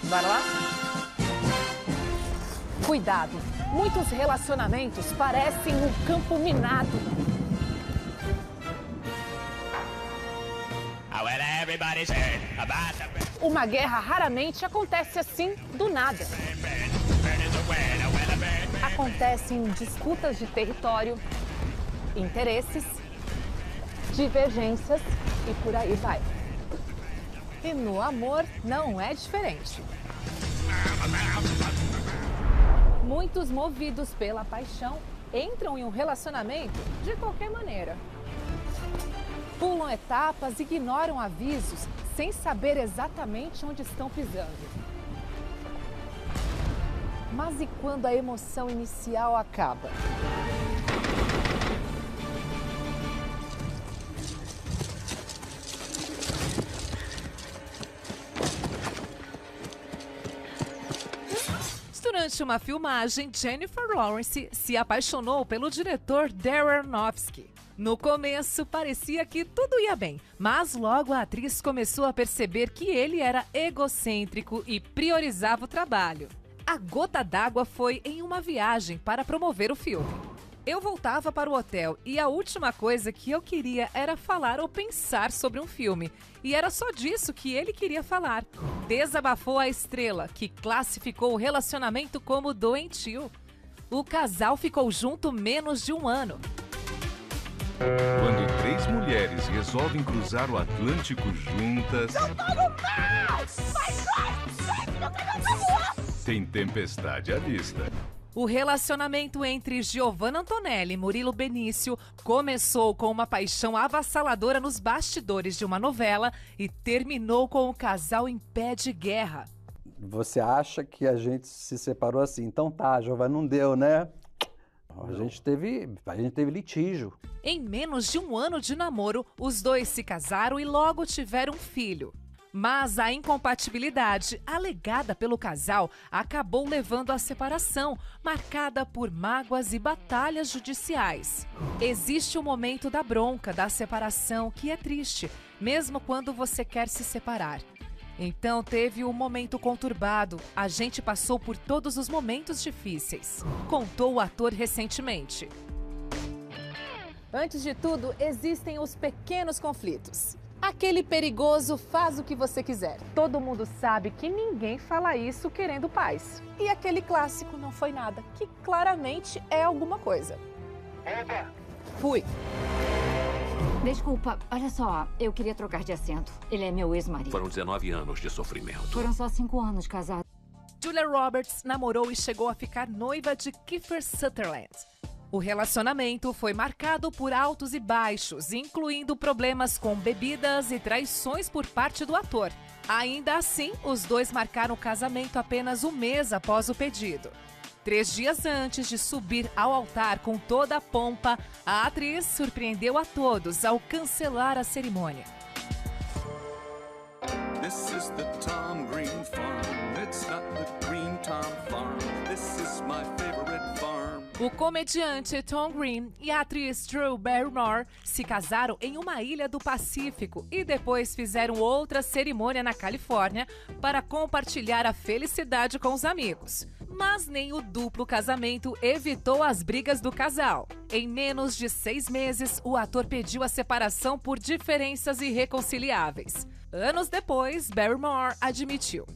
Bora lá? Cuidado, muitos relacionamentos parecem um campo minado. Uma guerra raramente acontece assim, do nada. Acontecem disputas de território, interesses, divergências e por aí vai. E no amor não é diferente. Muitos movidos pela paixão entram em um relacionamento de qualquer maneira. Pulam etapas, ignoram avisos, sem saber exatamente onde estão pisando. Mas e quando a emoção inicial acaba? Durante uma filmagem, Jennifer Lawrence se apaixonou pelo diretor Darren Aronofsky. No começo, parecia que tudo ia bem, mas logo a atriz começou a perceber que ele era egocêntrico e priorizava o trabalho. A gota d'água foi em uma viagem para promover o filme. Eu voltava para o hotel e a última coisa que eu queria era falar ou pensar sobre um filme. E era só disso que ele queria falar. Desabafou a estrela, que classificou o relacionamento como doentio. O casal ficou junto menos de um ano. Quando 3 mulheres resolvem cruzar o Atlântico juntas... Eu tô no mar! Tem tempestade à vista. O relacionamento entre Giovanna Antonelli e Murilo Benício começou com uma paixão avassaladora nos bastidores de uma novela e terminou com o casal em pé de guerra. Você acha que a gente se separou assim? Então tá, Giovanna, não deu, né? A gente teve litígio. Em menos de um ano de namoro, os dois se casaram e logo tiveram um filho. Mas a incompatibilidade alegada pelo casal acabou levando à separação, marcada por mágoas e batalhas judiciais. Existe o momento da bronca, da separação, que é triste, mesmo quando você quer se separar. Então teve um momento conturbado, a gente passou por todos os momentos difíceis, contou o ator recentemente. Antes de tudo, existem os pequenos conflitos. Aquele perigoso faz o que você quiser. Todo mundo sabe que ninguém fala isso querendo paz. E aquele clássico não foi nada, que claramente é alguma coisa. Opa! Fui. Desculpa, olha só, eu queria trocar de assento. Ele é meu ex-marido. Foram 19 anos de sofrimento. Foram só 5 anos casados. Julia Roberts namorou e chegou a ficar noiva de Kiefer Sutherland. O relacionamento foi marcado por altos e baixos, incluindo problemas com bebidas e traições por parte do ator. Ainda assim, os dois marcaram o casamento apenas um mês após o pedido. 3 dias antes de subir ao altar com toda a pompa, a atriz surpreendeu a todos ao cancelar a cerimônia. This is the Tom Green farm. It's not the Green Tom farm. This is my favorite farm. O comediante Tom Green e a atriz Drew Barrymore se casaram em uma ilha do Pacífico e depois fizeram outra cerimônia na Califórnia para compartilhar a felicidade com os amigos. Mas nem o duplo casamento evitou as brigas do casal. Em menos de 6 meses, o ator pediu a separação por diferenças irreconciliáveis. Anos depois, Barrymore admitiu: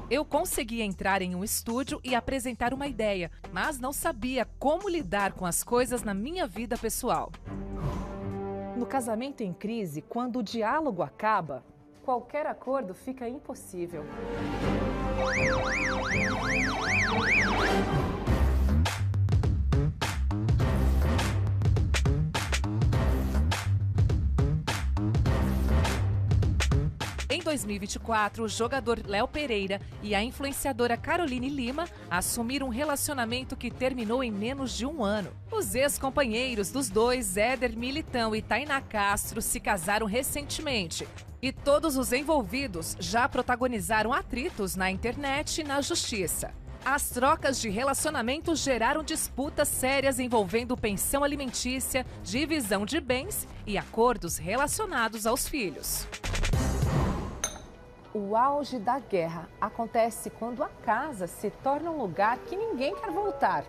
eu consegui entrar em um estúdio e apresentar uma ideia, mas não sabia como lidar com as coisas na minha vida pessoal. No casamento em crise, quando o diálogo acaba, qualquer acordo fica impossível. Em 2024, o jogador Léo Pereira e a influenciadora Caroline Lima assumiram um relacionamento que terminou em menos de um ano. Os ex-companheiros dos dois, Éder Militão e Tainá Castro, se casaram recentemente. E todos os envolvidos já protagonizaram atritos na internet e na justiça. As trocas de relacionamento geraram disputas sérias envolvendo pensão alimentícia, divisão de bens e acordos relacionados aos filhos. O auge da guerra acontece quando a casa se torna um lugar que ninguém quer voltar,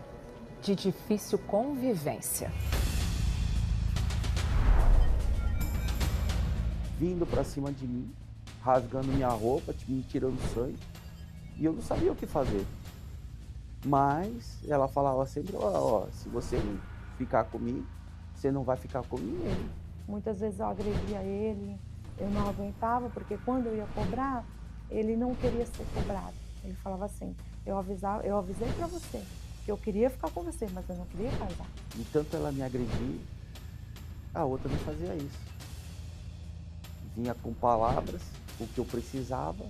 de difícil convivência. Vindo pra cima de mim, rasgando minha roupa, me tirando sangue, e eu não sabia o que fazer. Mas ela falava sempre, ó, se você não ficar comigo, você não vai ficar com ninguém. Muitas vezes eu agredia ele, eu não aguentava, porque quando eu ia cobrar, ele não queria ser cobrado. Ele falava assim, eu avisei pra você, que eu queria ficar com você, mas eu não queria casar. E tanto ela me agredia, a outra não fazia isso. Vinha com palavras, o que eu precisava,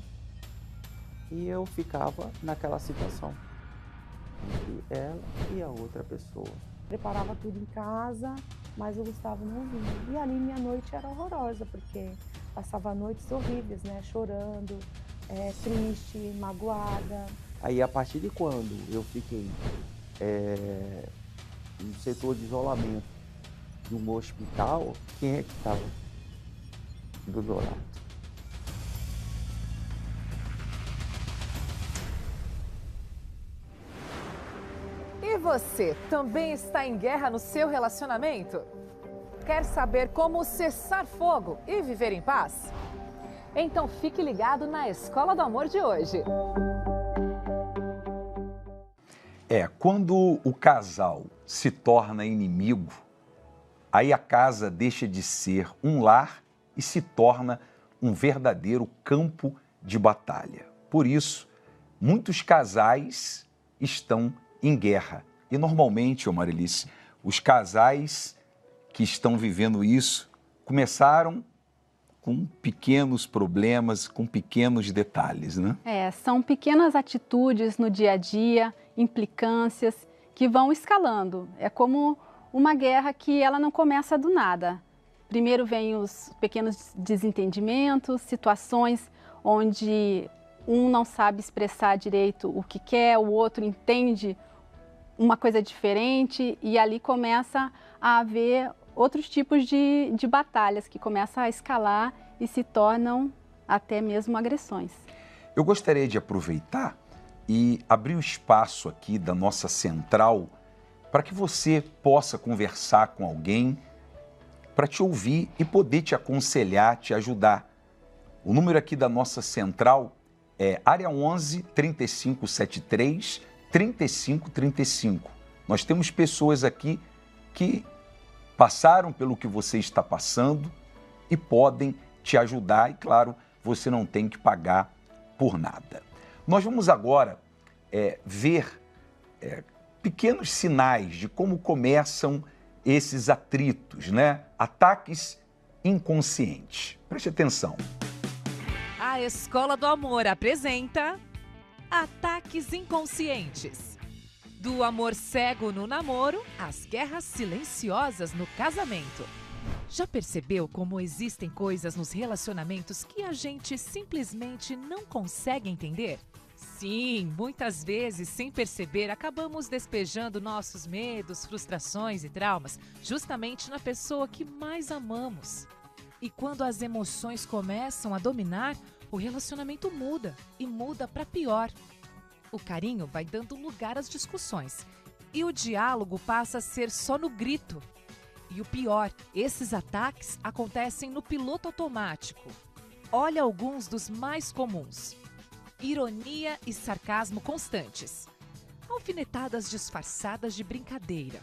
e eu ficava naquela situação, entre ela e a outra pessoa. Preparava tudo em casa, mas o Gustavo não vinha. E ali minha noite era horrorosa, porque passava noites horríveis, né? Chorando, triste, magoada. Aí a partir de quando eu fiquei no setor de isolamento de um hospital, quem é que estava do meu lado? E você, também está em guerra no seu relacionamento? Quer saber como cessar fogo e viver em paz? Então fique ligado na Escola do Amor de hoje. Quando o casal se torna inimigo, aí a casa deixa de ser um lar e se torna um verdadeiro campo de batalha. Por isso, muitos casais estão em guerra. E normalmente, Marilice, os casais que estão vivendo isso começaram com pequenos problemas, com pequenos detalhes, né? São pequenas atitudes no dia a dia, implicâncias, que vão escalando. É como uma guerra que ela não começa do nada. Primeiro vem os pequenos desentendimentos, situações onde um não sabe expressar direito o que quer, o outro entende uma coisa diferente e ali começa a haver outros tipos de batalhas que começam a escalar e se tornam até mesmo agressões. Eu gostaria de aproveitar e abrir o espaço aqui da nossa central para que você possa conversar com alguém, para te ouvir e poder te aconselhar, te ajudar. O número aqui da nossa central é área 11 3573 3535. Nós temos pessoas aqui que passaram pelo que você está passando e podem te ajudar e, claro, você não tem que pagar por nada. Nós vamos agora ver pequenos sinais de como começam esses atritos, né? Ataques inconscientes. Preste atenção. A Escola do Amor apresenta Ataques Inconscientes. Do amor cego no namoro às guerras silenciosas no casamento. Já percebeu como existem coisas nos relacionamentos que a gente simplesmente não consegue entender? Sim, muitas vezes, sem perceber, acabamos despejando nossos medos, frustrações e traumas justamente na pessoa que mais amamos. E quando as emoções começam a dominar, o relacionamento muda e muda para pior. O carinho vai dando lugar às discussões e o diálogo passa a ser só no grito. E o pior, esses ataques acontecem no piloto automático. Olha alguns dos mais comuns. Ironia e sarcasmo constantes. Alfinetadas disfarçadas de brincadeira.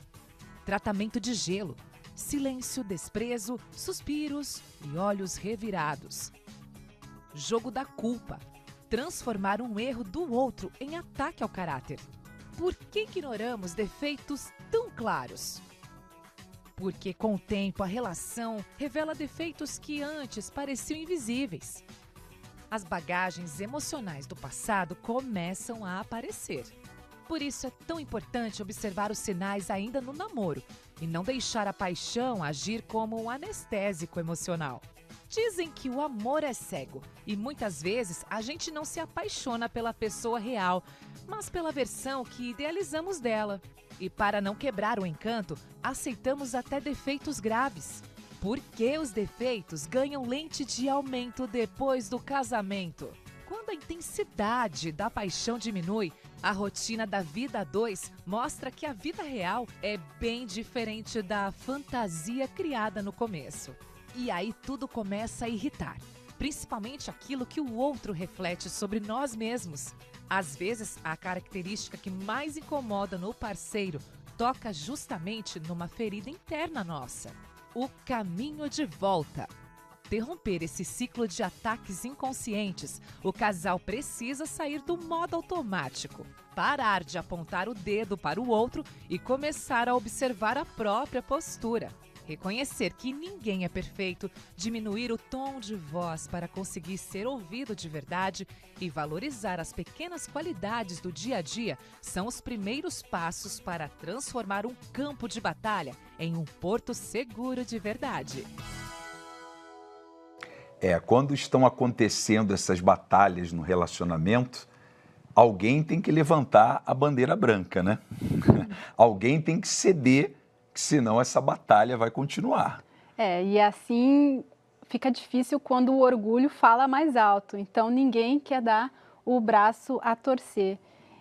Tratamento de gelo. Silêncio, desprezo, suspiros e olhos revirados. Jogo da culpa. Transformar um erro do outro em ataque ao caráter. Por que ignoramos defeitos tão claros? Porque com o tempo a relação revela defeitos que antes pareciam invisíveis. As bagagens emocionais do passado começam a aparecer. Por isso é tão importante observar os sinais ainda no namoro e não deixar a paixão agir como um anestésico emocional. Dizem que o amor é cego e muitas vezes a gente não se apaixona pela pessoa real, mas pela versão que idealizamos dela. E para não quebrar o encanto, aceitamos até defeitos graves. Porque os defeitos ganham lente de aumento depois do casamento. a intensidade da paixão diminui, a rotina da vida a dois mostra que a vida real é bem diferente da fantasia criada no começo. E aí tudo começa a irritar, principalmente aquilo que o outro reflete sobre nós mesmos. Às vezes, a característica que mais incomoda no parceiro toca justamente numa ferida interna nossa. O caminho de volta. Interromper esse ciclo de ataques inconscientes, o casal precisa sair do modo automático, parar de apontar o dedo para o outro e começar a observar a própria postura. Reconhecer que ninguém é perfeito, diminuir o tom de voz para conseguir ser ouvido de verdade e valorizar as pequenas qualidades do dia a dia são os primeiros passos para transformar um campo de batalha em um porto seguro de verdade. Quando estão acontecendo essas batalhas no relacionamento, alguém tem que levantar a bandeira branca, né? Alguém tem que ceder, senão essa batalha vai continuar. E assim fica difícil quando o orgulho fala mais alto. Então ninguém quer dar o braço a torcer.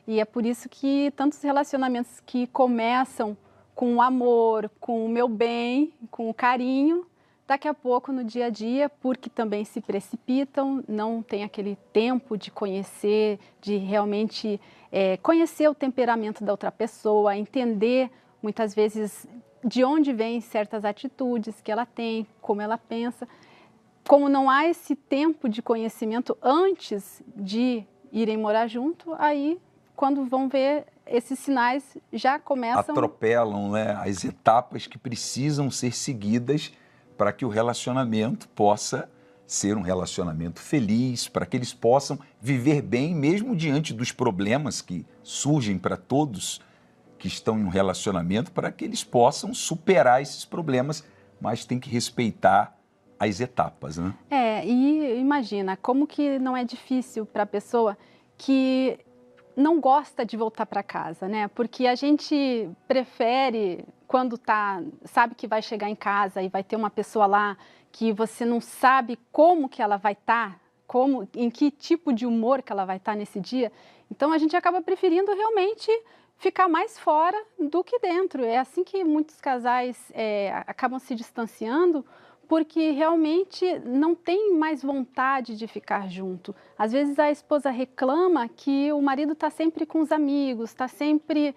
E é por isso que tantos relacionamentos que começam com o amor, com o meu bem, com o carinho, daqui a pouco, no dia a dia, porque também se precipitam, não tem aquele tempo de conhecer, de realmente conhecer o temperamento da outra pessoa, entender, muitas vezes, de onde vêm certas atitudes que ela tem, como ela pensa. Como não há esse tempo de conhecimento antes de irem morar junto, aí, quando vão ver, esses sinais já começam... Atropelam, né, as etapas que precisam ser seguidas para que o relacionamento possa ser um relacionamento feliz, para que eles possam viver bem, mesmo diante dos problemas que surgem para todos que estão em um relacionamento, para que eles possam superar esses problemas, mas tem que respeitar as etapas, né? E imagina, como que não é difícil para a pessoa que não gosta de voltar para casa, né? Porque a gente prefere, quando sabe que vai chegar em casa e vai ter uma pessoa lá que você não sabe como que ela vai estar, em que tipo de humor que ela vai estar nesse dia. Então a gente acaba preferindo realmente ficar mais fora do que dentro. É assim que muitos casais acabam se distanciando, porque realmente não tem mais vontade de ficar junto. Às vezes a esposa reclama que o marido está sempre com os amigos, está sempre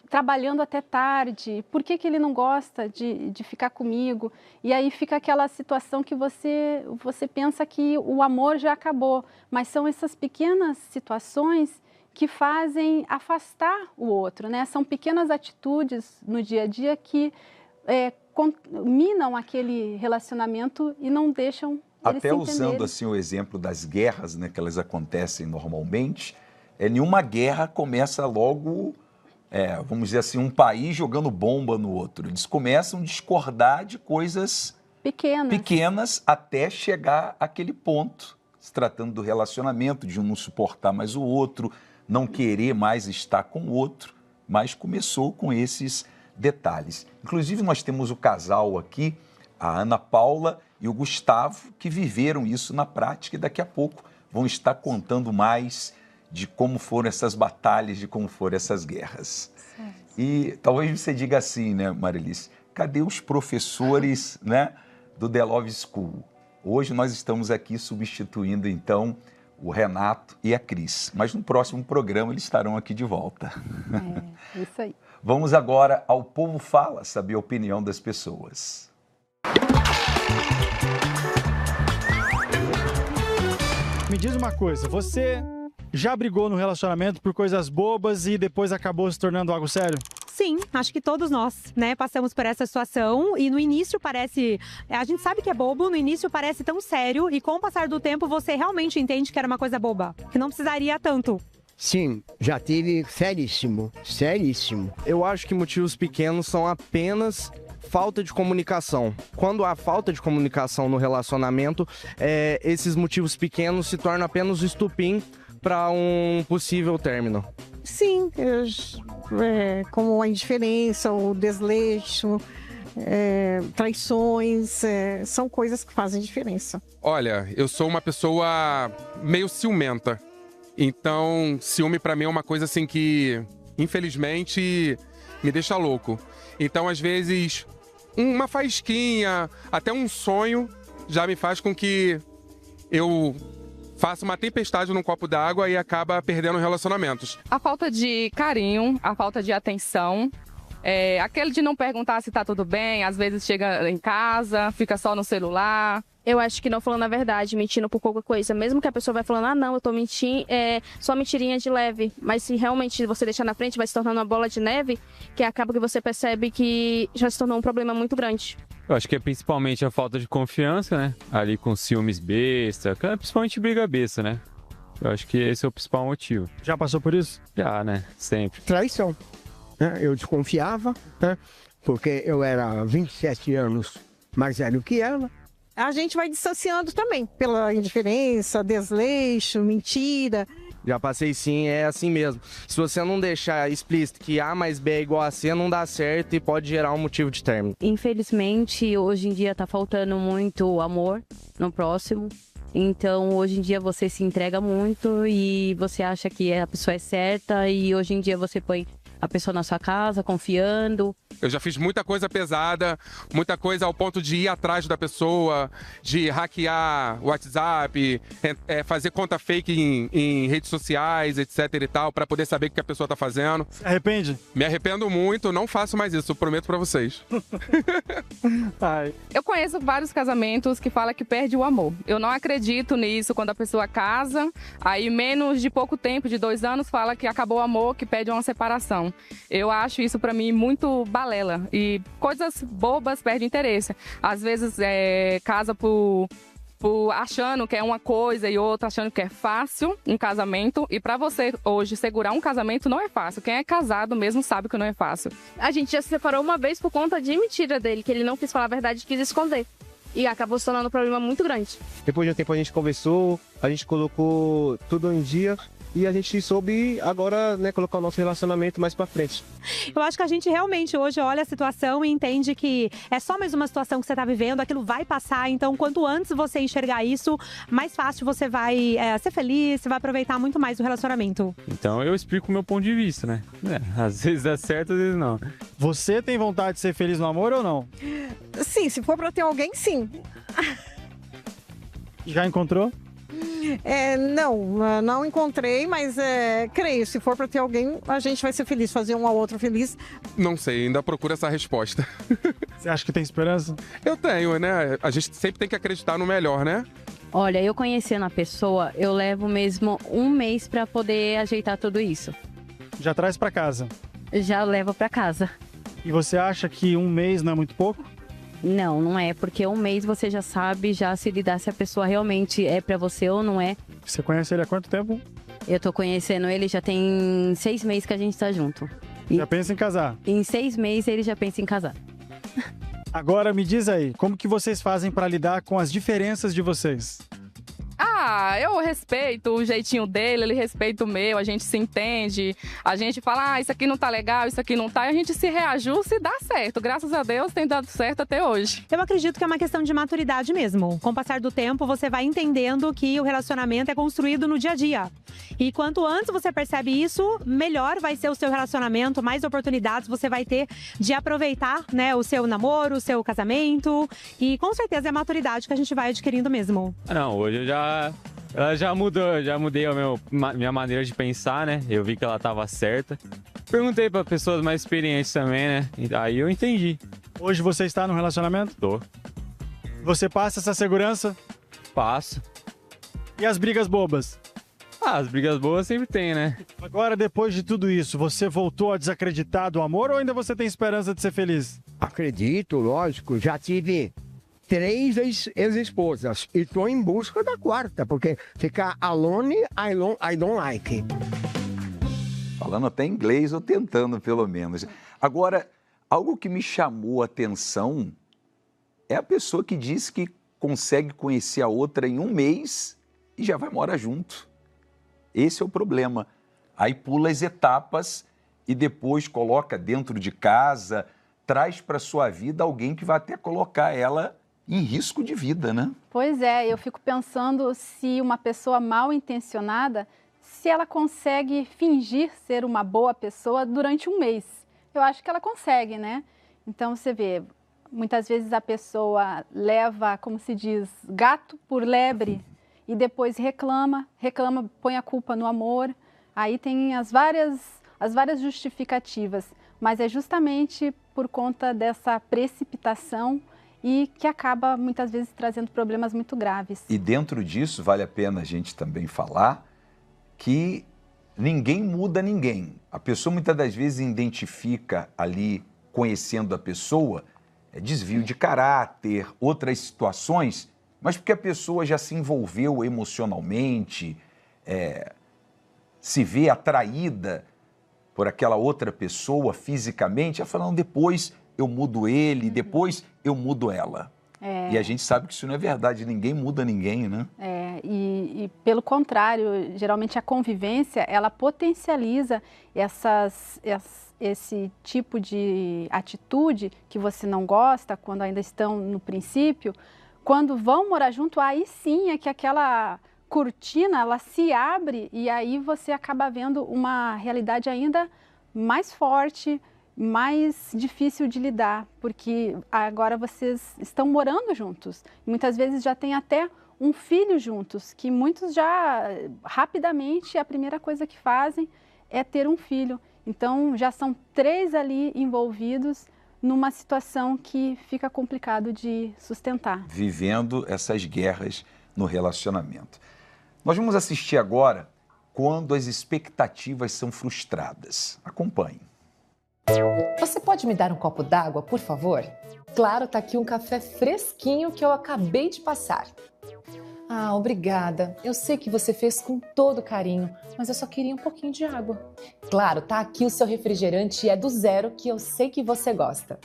trabalhando até tarde. Por que ele não gosta de ficar comigo? E aí fica aquela situação que você pensa que o amor já acabou. Mas são essas pequenas situações que fazem afastar o outro, né? São pequenas atitudes no dia a dia que minam aquele relacionamento e não deixam eles até se usando entenderem. assim o exemplo das guerras, né, que elas acontecem normalmente, nenhuma guerra começa logo, vamos dizer assim, um país jogando bomba no outro. Eles começam a discordar de coisas pequenas até chegar àquele ponto, se tratando do relacionamento, de um não suportar mais o outro, não querer mais estar com o outro, mas começou com esses detalhes. Inclusive, nós temos o casal aqui, a Ana Paula e o Gustavo, que viveram isso na prática e daqui a pouco vão estar contando mais de como foram essas batalhas, de como foram essas guerras. Certo. E talvez você diga assim, né, Marilice? Cadê os professores, né, do The Love School? Hoje nós estamos aqui substituindo, então, o Renato e a Cris. Mas no próximo programa eles estarão aqui de volta. Isso aí. Vamos agora ao Povo Fala, saber a opinião das pessoas. Me diz uma coisa, você já brigou no relacionamento por coisas bobas e depois acabou se tornando algo sério? Sim, acho que todos nós, né, passamos por essa situação e no início parece, a gente sabe que é bobo, no início parece tão sério e com o passar do tempo você realmente entende que era uma coisa boba, que não precisaria tanto. Sim, já tive seríssimo. Eu acho que motivos pequenos são apenas falta de comunicação. Quando há falta de comunicação no relacionamento, esses motivos pequenos se tornam apenas o estupim para um possível término. Sim, como a indiferença, o desleixo, traições, são coisas que fazem diferença. Olha, eu sou uma pessoa meio ciumenta. Então, ciúme pra mim é uma coisa assim que, infelizmente, me deixa louco. Então, às vezes, uma faísquinha, até um sonho, já me faz com que eu faça uma tempestade num copo d'água e acaba perdendo relacionamentos. A falta de carinho, a falta de atenção, aquele de não perguntar se tá tudo bem, às vezes chega em casa, fica só no celular. Eu acho que não falando a verdade, mentindo por qualquer coisa. Mesmo que a pessoa vai falando, não, eu tô mentindo, só mentirinha de leve. Mas se realmente você deixar na frente, vai se tornando uma bola de neve, que acaba que você percebe que já se tornou um problema muito grande. Eu acho que é principalmente a falta de confiança, né? Ali com ciúmes besta, principalmente briga besta, né? Eu acho que esse é o principal motivo. Já passou por isso? Já, né? Sempre. Traição. Eu desconfiava, porque eu era 27 anos mais velho que ela. A gente vai distanciando também, pela indiferença, desleixo, mentira. Já passei sim, é assim mesmo. Se você não deixar explícito que A mais B é igual a C, não dá certo e pode gerar um motivo de término. Infelizmente, hoje em dia tá faltando muito amor no próximo. Então, hoje em dia você se entrega muito e você acha que a pessoa é certa e hoje em dia você põe a pessoa na sua casa, confiando. Eu já fiz muita coisa pesada, muita coisa ao ponto de ir atrás da pessoa, de hackear o WhatsApp, fazer conta fake em redes sociais, etc e tal, para poder saber o que a pessoa tá fazendo. Se arrepende? Me arrependo muito, não faço mais isso, eu prometo para vocês. Eu conheço vários casamentos que falam que perde o amor. Eu não acredito nisso quando a pessoa casa, aí menos de pouco tempo, de 2 anos, fala que acabou o amor, que pede uma separação. Eu acho isso pra mim muito balela e coisas bobas perdem interesse. Às vezes casa por achando que é uma coisa e outra achando que é fácil um casamento. E pra você hoje segurar um casamento não é fácil. Quem é casado mesmo sabe que não é fácil. A gente já se separou uma vez por conta de mentira dele, que ele não quis falar a verdade e quis esconder. E acabou se tornando um problema muito grande. Depois de um tempo a gente conversou, a gente colocou tudo em dia. E a gente soube agora, né, colocar o nosso relacionamento mais pra frente. Eu acho que a gente realmente hoje olha a situação e entende que é só mais uma situação que você tá vivendo, aquilo vai passar. Então, quanto antes você enxergar isso, mais fácil você vai ser feliz, você vai aproveitar muito mais o relacionamento. Então eu explico o meu ponto de vista, né? Às vezes dá certo, às vezes não. Você tem vontade de ser feliz no amor ou não? Sim, se for pra ter alguém, sim. Já encontrou? Não encontrei, mas creio, se for pra ter alguém, a gente vai ser feliz, fazer um ao outro feliz. Não sei, ainda procuro essa resposta. Você acha que tem esperança? Eu tenho, né? A gente sempre tem que acreditar no melhor, né? Olha, eu conhecendo a pessoa, eu levo mesmo 1 mês pra poder ajeitar tudo isso. Já traz pra casa? Já levo pra casa. E você acha que 1 mês não é muito pouco? Não, não é, porque 1 mês você já sabe já se lidar se a pessoa realmente é pra você ou não é. Você conhece ele há quanto tempo? Eu tô conhecendo ele já tem 6 meses que a gente tá junto. Já pensa em casar? Em 6 meses ele já pensa em casar. Agora me diz aí, como que vocês fazem pra lidar com as diferenças de vocês? Eu respeito o jeitinho dele, ele respeita o meu, a gente se entende, a gente fala, isso aqui não tá legal, isso aqui não tá, e a gente se reajusta e dá certo. Graças a Deus tem dado certo até hoje. Eu acredito que é uma questão de maturidade mesmo. Com o passar do tempo, você vai entendendo que o relacionamento é construído no dia a dia. E quanto antes você percebe isso, melhor vai ser o seu relacionamento, mais oportunidades você vai ter de aproveitar, né, o seu namoro, o seu casamento. E com certeza é a maturidade que a gente vai adquirindo mesmo. Não, hoje ela já mudou, já mudei a minha maneira de pensar, né? Eu vi que ela tava certa. Perguntei para pessoas mais experientes também, né? Aí eu entendi. Hoje você está no relacionamento? Tô. Você passa essa segurança? Passo. E as brigas bobas? As brigas boas sempre tem, né? Agora, depois de tudo isso, você voltou a desacreditar do amor ou ainda você tem esperança de ser feliz? Acredito, lógico. Já tive 3 ex-esposas e tô em busca da 4ª, porque ficar alone, I don't like. Falando até inglês, ou tentando pelo menos. Agora, algo que me chamou a atenção é a pessoa que diz que consegue conhecer a outra em 1 mês e já vai morar junto. Esse é o problema. Aí pula as etapas e depois coloca dentro de casa, traz para sua vida alguém que vai até colocar ela em risco de vida, né? Pois é, eu fico pensando se uma pessoa mal intencionada, se ela consegue fingir ser uma boa pessoa durante um mês. Eu acho que ela consegue, né? Então você vê, muitas vezes a pessoa leva, como se diz, gato por lebre e depois reclama, põe a culpa no amor. Aí tem as várias justificativas, mas é justamente por conta dessa precipitação e que acaba muitas vezes trazendo problemas muito graves. E dentro disso vale a pena a gente também falar que ninguém muda ninguém. A pessoa muitas das vezes identifica ali, conhecendo a pessoa, desvio de caráter, outras situações, mas porque a pessoa já se envolveu emocionalmente, se vê atraída por aquela outra pessoa fisicamente, ela fala, não, depois eu mudo ele, depois eu mudo ela. E a gente sabe que isso não é verdade, ninguém muda ninguém, né? E pelo contrário, geralmente a convivência, ela potencializa esse tipo de atitude que você não gosta, quando ainda estão no princípio, quando vão morar junto, aí sim é que aquela cortina, ela se abre e aí você acaba vendo uma realidade ainda mais forte, mais difícil de lidar, porque agora vocês estão morando juntos. Muitas vezes já tem até um filho juntos, que muitos já, rapidamente, a primeira coisa que fazem é ter um filho. Então, já são 3 ali envolvidos numa situação que fica complicado de sustentar. Vivendo essas guerras no relacionamento. Nós vamos assistir agora quando as expectativas são frustradas. Acompanhe. Você pode me dar um copo d'água, por favor? Claro, tá aqui um café fresquinho que eu acabei de passar. Ah, obrigada. Eu sei que você fez com todo carinho, mas eu só queria um pouquinho de água. Claro, tá aqui o seu refrigerante e é do Zero, que eu sei que você gosta.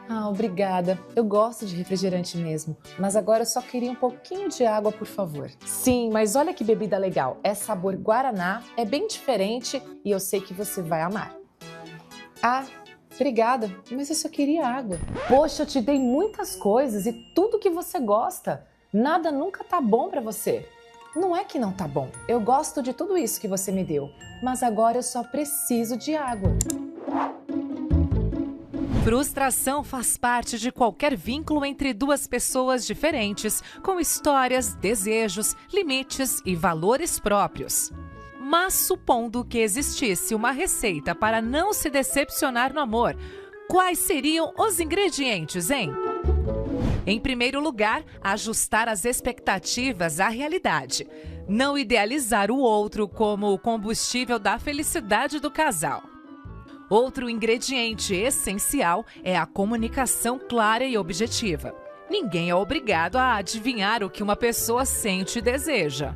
Ah, obrigada. Eu gosto de refrigerante mesmo, mas agora eu só queria um pouquinho de água, por favor. Sim, mas olha que bebida legal. É sabor Guaraná, é bem diferente e eu sei que você vai amar. Ah, obrigada, mas eu só queria água. Poxa, eu te dei muitas coisas e tudo que você gosta. Nada nunca tá bom pra você. Não é que não tá bom. Eu gosto de tudo isso que você me deu, mas agora eu só preciso de água. Frustração faz parte de qualquer vínculo entre duas pessoas diferentes, com histórias, desejos, limites e valores próprios. Mas supondo que existisse uma receita para não se decepcionar no amor, quais seriam os ingredientes, hein? Em primeiro lugar, ajustar as expectativas à realidade. Não idealizar o outro como o combustível da felicidade do casal. Outro ingrediente essencial é a comunicação clara e objetiva. Ninguém é obrigado a adivinhar o que uma pessoa sente e deseja.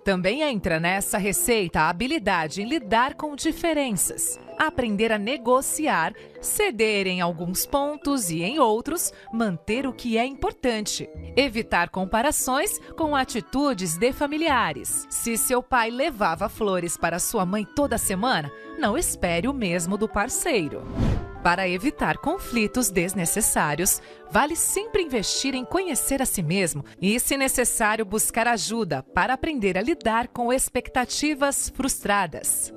Também entra nessa receita a habilidade em lidar com diferenças, aprender a negociar, ceder em alguns pontos e em outros, manter o que é importante, evitar comparações com atitudes de familiares. Se seu pai levava flores para sua mãe toda semana, não espere o mesmo do parceiro. Para evitar conflitos desnecessários, vale sempre investir em conhecer a si mesmo e, se necessário, buscar ajuda para aprender a lidar com expectativas frustradas.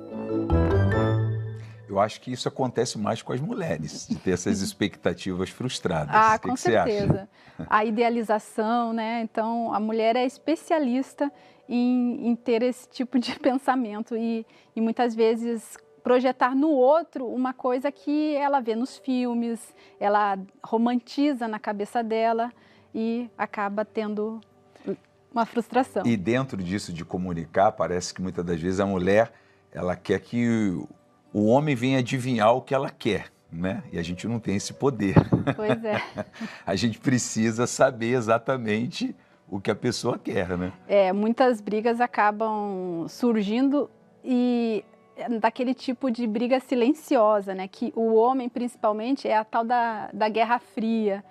Eu acho que isso acontece mais com as mulheres, de ter essas expectativas frustradas. Ah, o que com você acha? certeza. A idealização, né? Então, a mulher é especialista em ter esse tipo de pensamento e muitas vezes projetar no outro uma coisa que ela vê nos filmes, ela romantiza na cabeça dela e acaba tendo uma frustração. E dentro disso de comunicar, parece que muitas das vezes a mulher, ela quer que o homem venha adivinhar o que ela quer, né? E a gente não tem esse poder. Pois é. A gente precisa saber exatamente o que a pessoa quer, né? Muitas brigas acabam surgindo e daquele tipo de briga silenciosa, né? Que o homem, principalmente, é a tal da Guerra Fria,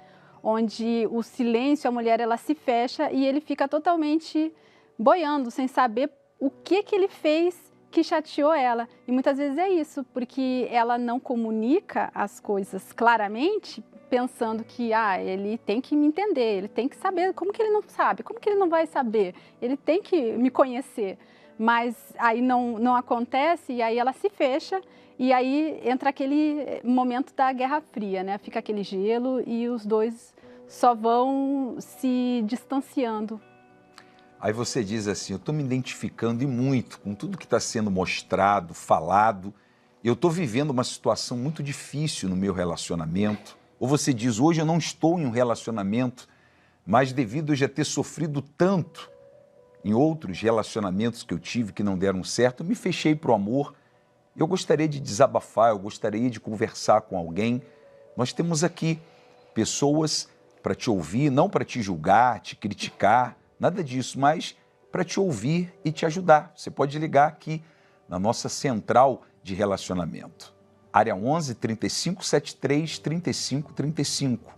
onde o silêncio, a mulher, ela se fecha e ele fica totalmente boiando, sem saber o que ele fez que chateou ela. E muitas vezes é isso, porque ela não comunica as coisas claramente, pensando que ele tem que me entender, ele tem que saber. Como que ele não sabe? Como que ele não vai saber? Ele tem que me conhecer. Mas aí não acontece, e aí ela se fecha, e aí entra aquele momento da Guerra Fria, né? Fica aquele gelo e os dois só vão se distanciando. Aí você diz assim, eu estou me identificando e muito com tudo que está sendo mostrado, falado. Eu estou vivendo uma situação muito difícil no meu relacionamento. Ou você diz, hoje eu não estou em um relacionamento, mas devido a eu já ter sofrido tanto em outros relacionamentos que eu tive que não deram certo, eu me fechei para o amor. Eu gostaria de desabafar, eu gostaria de conversar com alguém. Nós temos aqui pessoas para te ouvir, não para te julgar, te criticar, nada disso, mas para te ouvir e te ajudar. Você pode ligar aqui na nossa central de relacionamento. Área 11 35 73 35 35.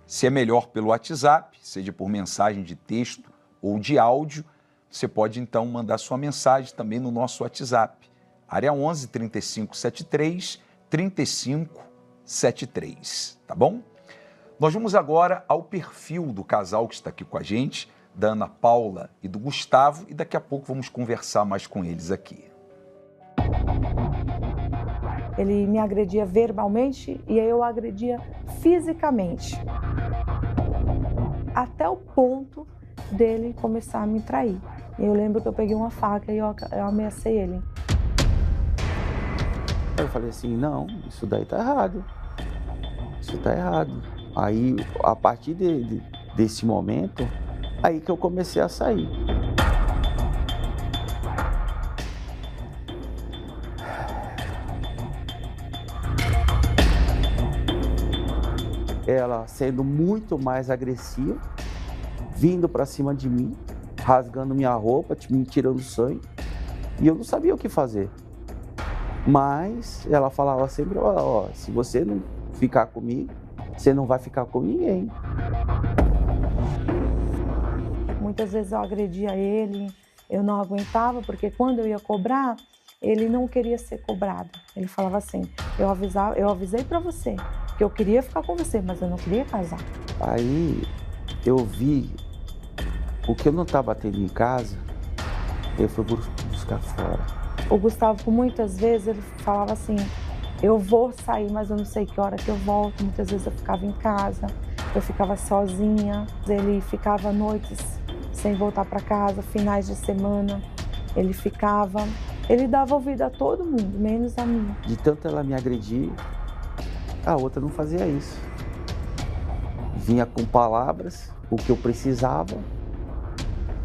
Se é melhor pelo WhatsApp, seja por mensagem de texto ou de áudio, você pode então mandar sua mensagem também no nosso WhatsApp. Área 11 35 73 35 73, tá bom? Nós vamos agora ao perfil do casal que está aqui com a gente, da Ana Paula e do Gustavo, e daqui a pouco vamos conversar mais com eles aqui. Ele me agredia verbalmente e eu agredia fisicamente. Até o ponto dele começar a me trair. Eu lembro que eu peguei uma faca e eu ameacei ele. Eu falei assim, não, isso daí tá errado. Isso tá errado. Aí, a partir desse momento, aí que eu comecei a sair. Ela sendo muito mais agressiva, vindo pra cima de mim, rasgando minha roupa, me tirando sangue. E eu não sabia o que fazer. Mas ela falava sempre, ó, se você não ficar comigo, você não vai ficar com ninguém. Muitas vezes eu agredia ele, eu não aguentava, porque quando eu ia cobrar, ele não queria ser cobrado. Ele falava assim, eu avisei pra você, que eu queria ficar com você, mas eu não queria casar. Aí eu vi o que eu não estava tendo em casa, eu fui buscar fora. O Gustavo, muitas vezes, ele falava assim, eu vou sair, mas eu não sei que hora que eu volto. Muitas vezes eu ficava em casa, eu ficava sozinha. Ele ficava noites sem voltar para casa, finais de semana. Ele dava ouvido a todo mundo, menos a mim. De tanto ela me agredir, a outra não fazia isso. Vinha com palavras, o que eu precisava,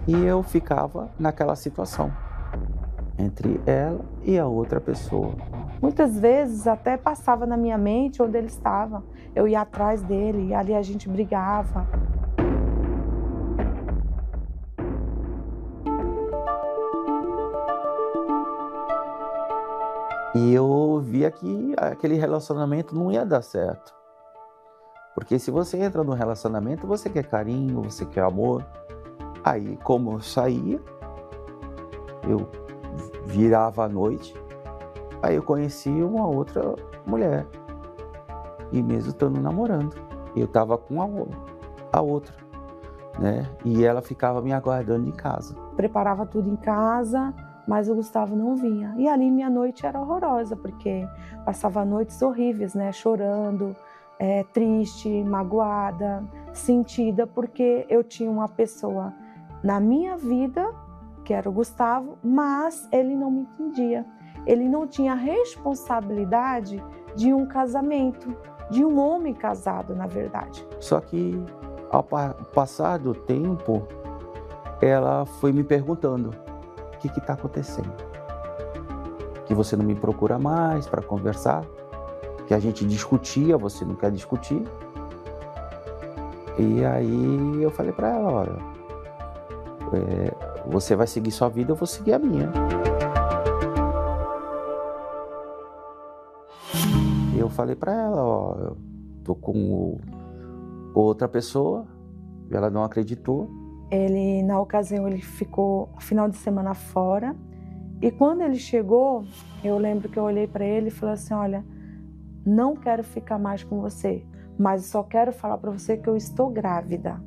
e eu ficava naquela situação, entre ela e a outra pessoa. Muitas vezes até passava na minha mente onde ele estava. Eu ia atrás dele e ali a gente brigava. E eu via que aquele relacionamento não ia dar certo. Porque se você entra num relacionamento, você quer carinho, você quer amor. Aí, como eu saía, eu virava à noite, aí eu conheci uma outra mulher. E mesmo estando namorando, eu estava com a outra, né? E ela ficava me aguardando em casa. Preparava tudo em casa, mas o Gustavo não vinha. E ali minha noite era horrorosa, porque passava noites horríveis, né? Chorando, triste, magoada, sentida, porque eu tinha uma pessoa na minha vida, que era o Gustavo, mas ele não me entendia. Ele não tinha a responsabilidade de um casamento, de um homem casado, na verdade. Só que, ao passar do tempo, ela foi me perguntando, o que está acontecendo? Que você não me procura mais para conversar? Que a gente discutia, você não quer discutir? E aí eu falei para ela, olha, você vai seguir sua vida, eu vou seguir a minha. Eu falei para ela, ó, eu tô com outra pessoa, ela não acreditou. Ele, na ocasião, ele ficou final de semana fora E quando ele chegou, eu lembro que eu olhei para ele e falei assim, olha, não quero ficar mais com você, mas só quero falar para você que eu estou grávida.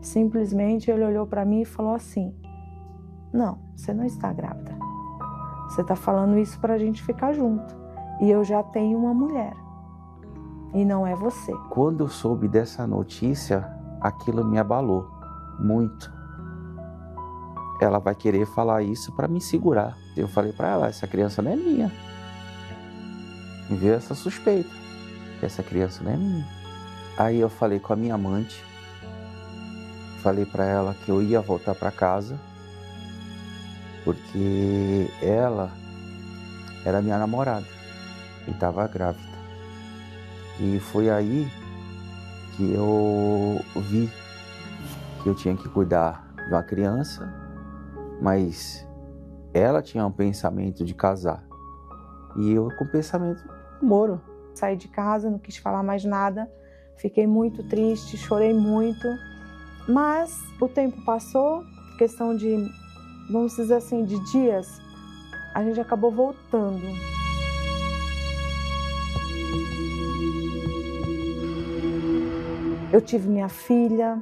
Simplesmente ele olhou para mim e falou assim, não, você não está grávida. Você está falando isso para a gente ficar junto. E eu já tenho uma mulher. E não é você. Quando eu soube dessa notícia, aquilo me abalou muito. Ela vai querer falar isso para me segurar. Eu falei para ela, essa criança não é minha. Me veio essa suspeita. Essa criança não é minha. Aí eu falei com a minha amante. Falei para ela que eu ia voltar para casa. Porque ela era minha namorada. E estava grávida. E foi aí que eu vi que eu tinha que cuidar de uma criança, mas ela tinha um pensamento de casar. E eu com o pensamento moro. Saí de casa, não quis falar mais nada, fiquei muito triste, chorei muito, mas o tempo passou, questão de, vamos dizer assim, de dias, a gente acabou voltando. Eu tive minha filha,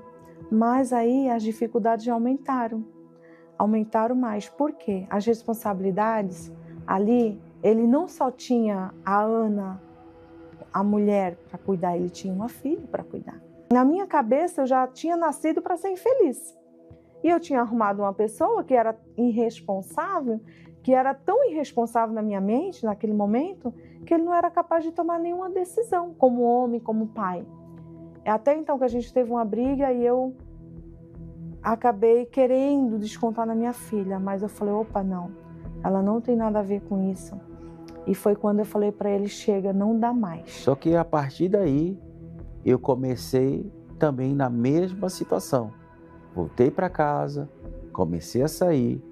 mas aí as dificuldades aumentaram mais. Por quê? As responsabilidades ali, ele não só tinha a Ana, a mulher para cuidar, ele tinha uma filha para cuidar. Na minha cabeça eu já tinha nascido para ser infeliz. E eu tinha arrumado uma pessoa que era irresponsável, que era tão irresponsável na minha mente naquele momento, que ele não era capaz de tomar nenhuma decisão, como homem, como pai. É até então que a gente teve uma briga e eu acabei querendo descontar na minha filha, mas eu falei, opa, não, ela não tem nada a ver com isso. E foi quando eu falei para ele, chega, não dá mais. Só que a partir daí, eu comecei também na mesma situação. Voltei para casa, comecei a sair,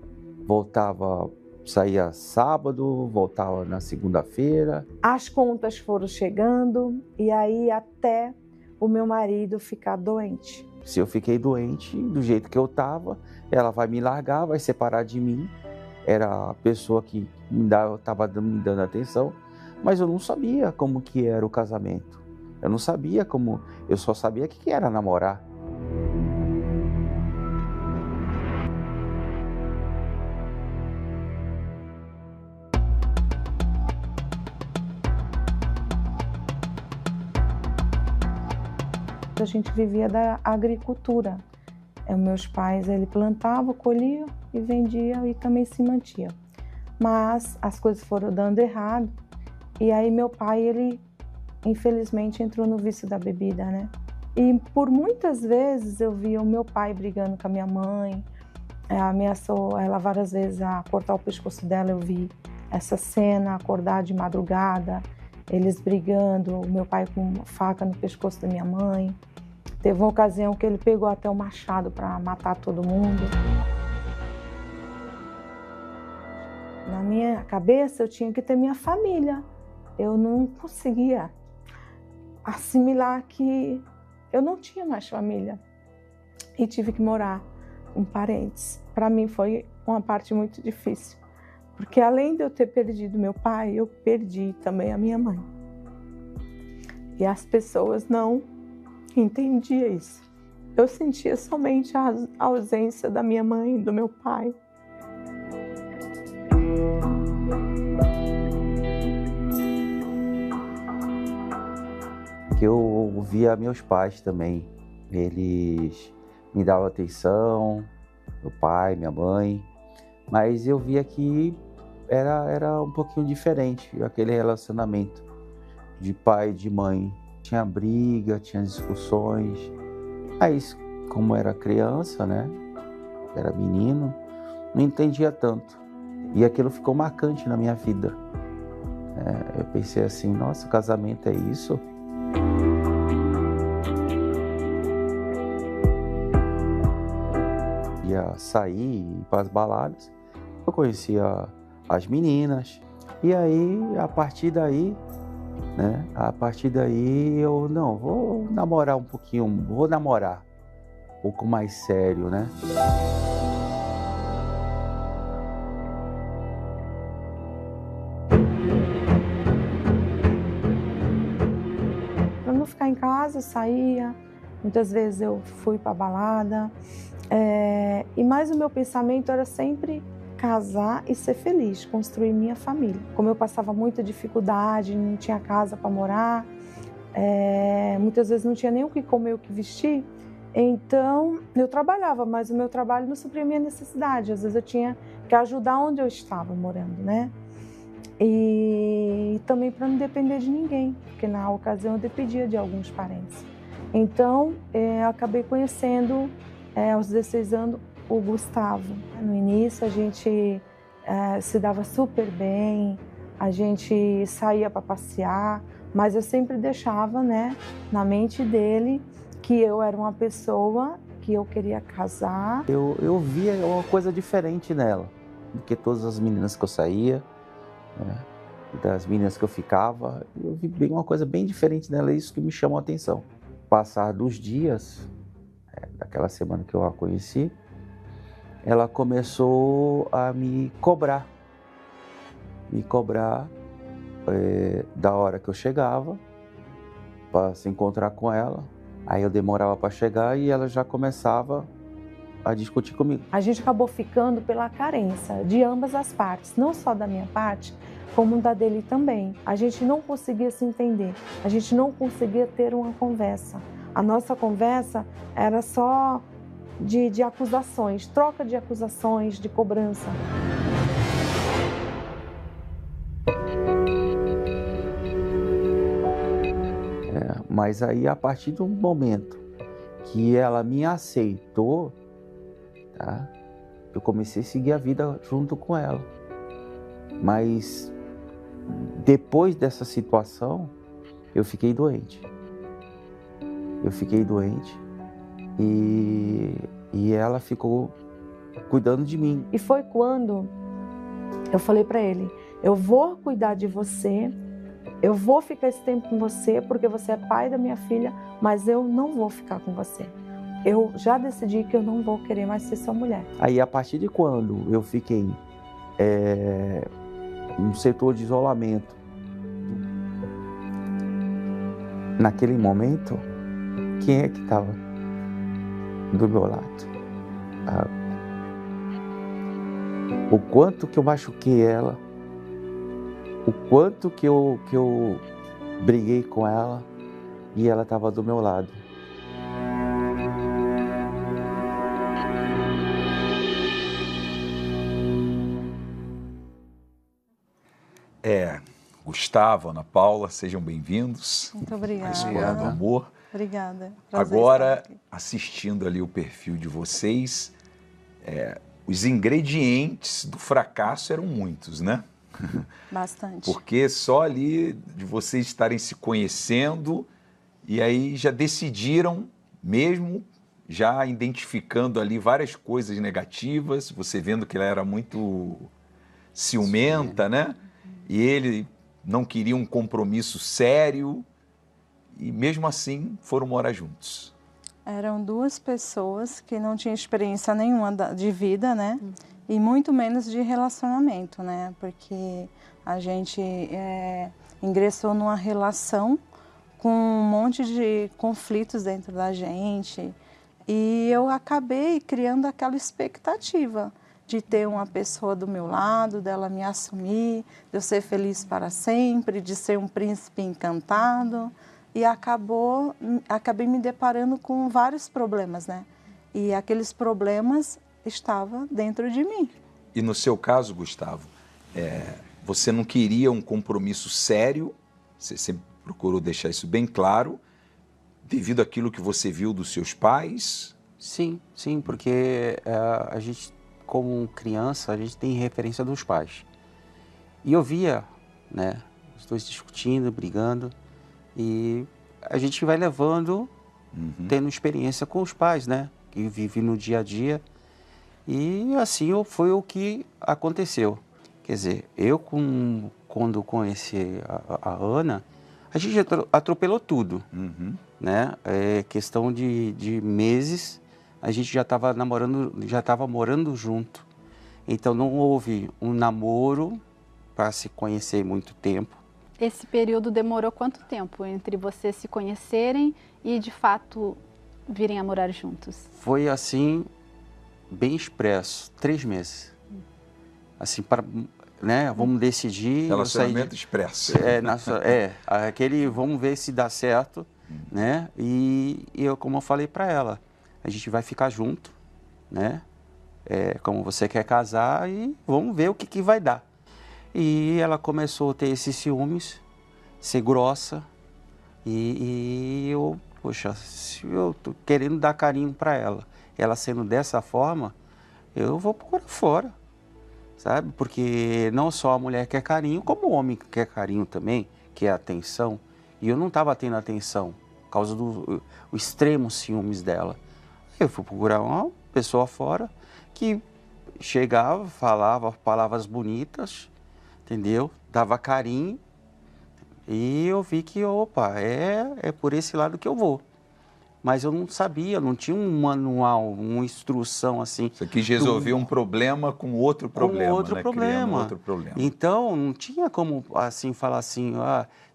saía sábado, voltava na segunda-feira. As contas foram chegando e aí até o meu marido ficar doente. Se eu fiquei doente, do jeito que eu estava, ela vai me largar, vai separar de mim. Era a pessoa que estava me dando atenção, mas eu não sabia como que era o casamento. Eu não sabia como, eu só sabia que era namorar. A gente vivia da agricultura. Meus pais, ele plantava, colhia e vendia e também se mantinha. Mas as coisas foram dando errado e aí meu pai, ele infelizmente entrou no vício da bebida, né? E por muitas vezes eu via o meu pai brigando com a minha mãe, ameaçou ela várias vezes a cortar o pescoço dela, eu vi essa cena, acordar de madrugada, eles brigando, o meu pai com uma faca no pescoço da minha mãe. Teve uma ocasião que ele pegou até o machado para matar todo mundo. Na minha cabeça eu tinha que ter minha família. Eu não conseguia assimilar que eu não tinha mais família. E tive que morar com parentes. Para mim foi uma parte muito difícil. Porque além de eu ter perdido meu pai, eu perdi também a minha mãe. E as pessoas não entendiam isso. Eu sentia somente a ausência da minha mãe e do meu pai. Que eu via meus pais também. Eles me davam atenção, meu pai, minha mãe. Mas eu via que era um pouquinho diferente, aquele relacionamento de pai e de mãe. Tinha briga, tinha discussões. Mas, como era criança, né? Era menino, não entendia tanto. E aquilo ficou marcante na minha vida. Eu pensei assim, nossa, casamento é isso? Ia sair, ir para as baladas. Eu conhecia as meninas. E aí, a partir daí, né? A partir daí eu, não, vou namorar um pouquinho, vou namorar um pouco mais sério, né? eu saía, muitas vezes eu fui para balada, e mais o meu pensamento era sempre casar e ser feliz, construir minha família. Como eu passava muita dificuldade, não tinha casa para morar, muitas vezes não tinha nem o que comer, o que vestir, então eu trabalhava, mas o meu trabalho não supria a minha necessidade. Às vezes eu tinha que ajudar onde eu estava morando, né? E também para não depender de ninguém, porque na ocasião eu dependia de alguns parentes. Então eu acabei conhecendo aos 16 anos o Gustavo. No início a gente se dava super bem, a gente saía para passear, mas eu sempre deixava, né, na mente dele que eu era uma pessoa que eu queria casar. Eu via uma coisa diferente nela do que todas as meninas que eu saía, né, das meninas que eu ficava. Eu vi uma coisa bem diferente nela, isso que me chamou a atenção. Passar dos dias, daquela semana que eu a conheci, ela começou a me cobrar da hora que eu chegava para se encontrar com ela. Aí eu demorava para chegar e ela já começava a discutir comigo. A gente acabou ficando pela carência de ambas as partes, não só da minha parte, como da dele também. A gente não conseguia se entender, a gente não conseguia ter uma conversa. A nossa conversa era só de acusações, troca de acusações, de cobrança. Mas aí, a partir do momento que ela me aceitou, tá, eu comecei a seguir a vida junto com ela. Mas depois dessa situação, eu fiquei doente. E ela ficou cuidando de mim. E foi quando eu falei para ele, eu vou cuidar de você, eu vou ficar esse tempo com você porque você é pai da minha filha, mas eu não vou ficar com você. Eu já decidi que eu não vou querer mais ser sua mulher. Aí, a partir de quando eu fiquei no setor de isolamento, naquele momento, quem é que estava do meu lado? O quanto que eu machuquei ela, o quanto que eu briguei com ela e ela estava do meu lado. Gustavo, Ana Paula, sejam bem-vindos. Muito obrigada. A Escola do Amor. Obrigada. Prazer Agora, assistindo ali o perfil de vocês, os ingredientes do fracasso eram muitos, né? Bastante. Porque só ali de vocês estarem se conhecendo e aí já decidiram, mesmo já identificando ali várias coisas negativas, você vendo que ela era muito ciumenta, né? E ele não queria um compromisso sério e mesmo assim foram morar juntos. Eram duas pessoas que não tinham experiência nenhuma de vida, né? E muito menos de relacionamento, né? Porque a gente ingressou numa relação com um monte de conflitos dentro da gente e eu acabei criando aquela expectativa de ter uma pessoa do meu lado, dela me assumir, de eu ser feliz para sempre, de ser um príncipe encantado. E acabei me deparando com vários problemas, né? E aqueles problemas estavam dentro de mim. E no seu caso, Gustavo, você não queria um compromisso sério, você sempre procurou deixar isso bem claro, devido àquilo que você viu dos seus pais? Sim, porque a gente, como criança, a gente tem referência dos pais. E eu via, né, os dois discutindo, brigando, e a gente vai levando, tendo experiência com os pais, né, que vive no dia a dia. E assim foi o que aconteceu. Quer dizer, eu quando conheci a Ana, a gente atropelou tudo, né? Questão de meses, a gente já estava namorando, já estava morando junto. Então não houve um namoro para se conhecer muito tempo. Esse período demorou quanto tempo entre vocês se conhecerem e, de fato, virem a morar juntos? Foi assim, bem expresso, 3 meses. Assim, para, né, vamos decidir... Relacionamento expresso. Aquele vamos ver se dá certo, né? E eu, como eu falei para ela, a gente vai ficar junto, né? Como você quer casar e vamos ver o que vai dar. E ela começou a ter esses ciúmes, ser grossa, e eu, poxa, se eu tô querendo dar carinho para ela sendo dessa forma, eu vou procurar fora, sabe? Porque não só a mulher quer carinho, como o homem quer carinho também, quer atenção, e eu não estava tendo atenção, por causa do extremo ciúmes dela. Eu fui procurar uma pessoa fora que chegava, falava palavras bonitas, entendeu? Dava carinho e eu vi que, opa, é por esse lado que eu vou. Mas eu não sabia, não tinha um manual, uma instrução assim. Você quis resolver um problema com outro problema, com outro né? problema. Criando outro problema. Então, não tinha como assim falar assim,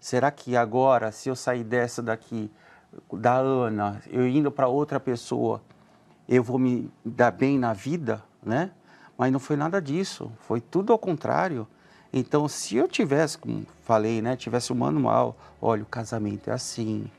será que agora, se eu sair dessa daqui, da Ana, eu indo para outra pessoa, eu vou me dar bem na vida, né? Mas não foi nada disso, foi tudo ao contrário. Então, se eu tivesse, como falei, né, tivesse um manual, olha, o casamento é assim,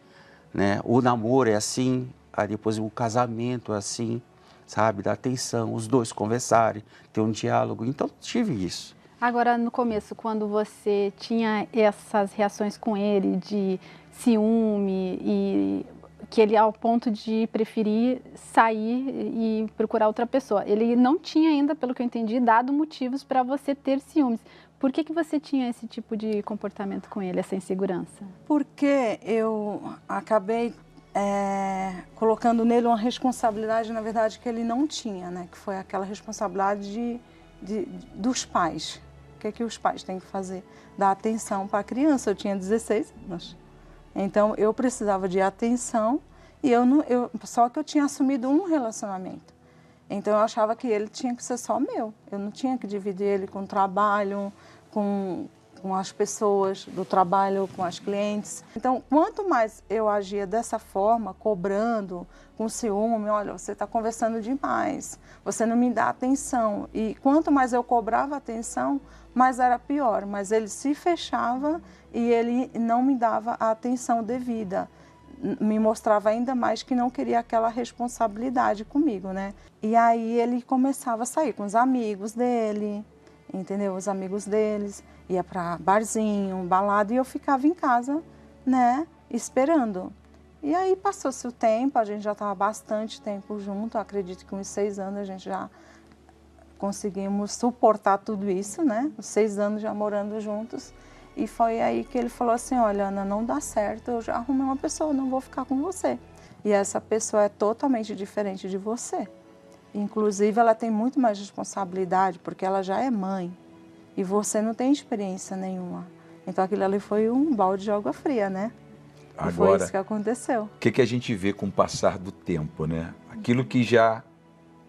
né? O namoro é assim, aí depois o casamento é assim, sabe? Dar atenção, os dois conversarem, ter um diálogo. Então, tive isso. Agora, no começo, quando você tinha essas reações com ele de ciúme e que ele ao ponto de preferir sair e procurar outra pessoa, ele não tinha ainda, pelo que eu entendi, dado motivos para você ter ciúmes. Por que você tinha esse tipo de comportamento com ele, essa insegurança? Porque eu acabei colocando nele uma responsabilidade, na verdade, que ele não tinha, né? Que foi aquela responsabilidade dos pais. O que os pais têm que fazer? Dar atenção para a criança. Eu tinha 16 anos. Então, eu precisava de atenção e só que eu tinha assumido um relacionamento. Então, eu achava que ele tinha que ser só meu. Eu não tinha que dividir ele com o trabalho, com as pessoas do trabalho, com as clientes. Então, quanto mais eu agia dessa forma, cobrando, com ciúme, olha, você está conversando demais, você não me dá atenção. E quanto mais eu cobrava atenção, mais era pior. Mas ele se fechava e ele não me dava a atenção devida. Me mostrava ainda mais que não queria aquela responsabilidade comigo, né? E aí ele começava a sair com os amigos dele, entendeu? Os amigos deles, ia para barzinho, balada, e eu ficava em casa, né, esperando. E aí passou-se o tempo, a gente já estava bastante tempo junto, acredito que uns 6 anos a gente já conseguimos suportar tudo isso, né? Os 6 anos já morando juntos. E foi aí que ele falou assim, olha, Ana, não dá certo, eu já arrumei uma pessoa, não vou ficar com você. E essa pessoa é totalmente diferente de você. Inclusive, ela tem muito mais responsabilidade, porque ela já é mãe. E você não tem experiência nenhuma. Então, aquilo ali foi um balde de água fria, né? Agora, e foi isso que aconteceu. O que a gente vê com o passar do tempo, né? Aquilo que já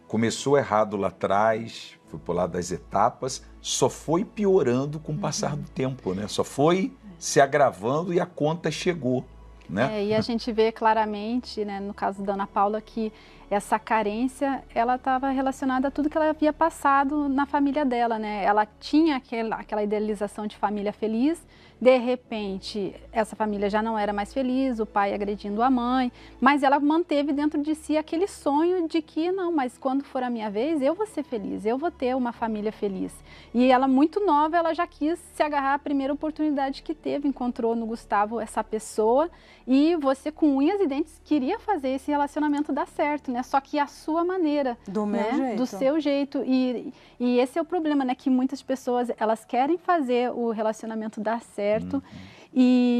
começou errado lá atrás, foi por lá das etapas, só foi piorando com o passar do tempo, né? Só foi se agravando e a conta chegou, né? E a gente vê claramente, né, no caso da Ana Paula, que essa carência, ela estava relacionada a tudo que ela havia passado na família dela, né? Ela tinha aquela idealização de família feliz, de repente, essa família já não era mais feliz, o pai agredindo a mãe, mas ela manteve dentro de si aquele sonho de que, não, mas quando for a minha vez, eu vou ser feliz, eu vou ter uma família feliz. E ela, muito nova, ela já quis se agarrar à primeira oportunidade que teve, encontrou no Gustavo essa pessoa, e você, com unhas e dentes, queria fazer esse relacionamento dar certo, né? Só que a sua maneira, do meu jeito. Do seu jeito. E esse é o problema, né? Que muitas pessoas, elas querem fazer o relacionamento dar certo,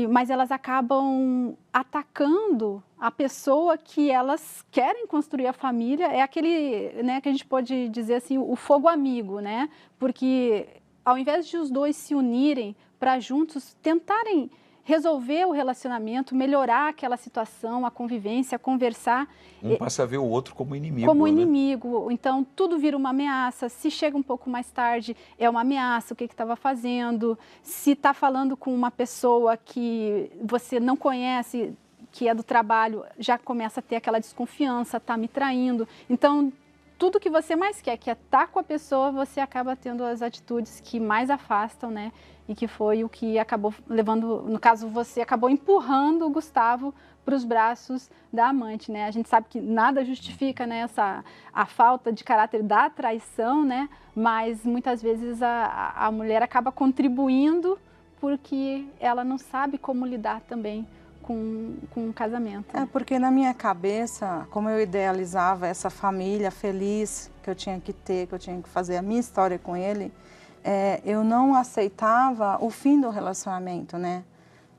mas elas acabam atacando a pessoa que elas querem construir a família. É aquele, né, que a gente pode dizer assim, o fogo amigo, né? Porque ao invés de os dois se unirem para juntos tentarem resolver o relacionamento, melhorar aquela situação, a convivência, conversar. Um passa a ver o outro como inimigo. Como né? inimigo. Então, tudo vira uma ameaça. Se chega um pouco mais tarde, é uma ameaça. O que estava fazendo? Se está falando com uma pessoa que você não conhece, que é do trabalho, já começa a ter aquela desconfiança, está me traindo. Então, tudo que você mais quer, que é estar com a pessoa, você acaba tendo as atitudes que mais afastam, né? E que foi o que acabou levando, no caso, você acabou empurrando o Gustavo para os braços da amante, né? A gente sabe que nada justifica, né, a falta de caráter da traição, né? Mas muitas vezes a mulher acaba contribuindo porque ela não sabe como lidar também com o casamento. É porque na minha cabeça, como eu idealizava essa família feliz que eu tinha que ter, que eu tinha que fazer a minha história com ele, eu não aceitava o fim do relacionamento, né?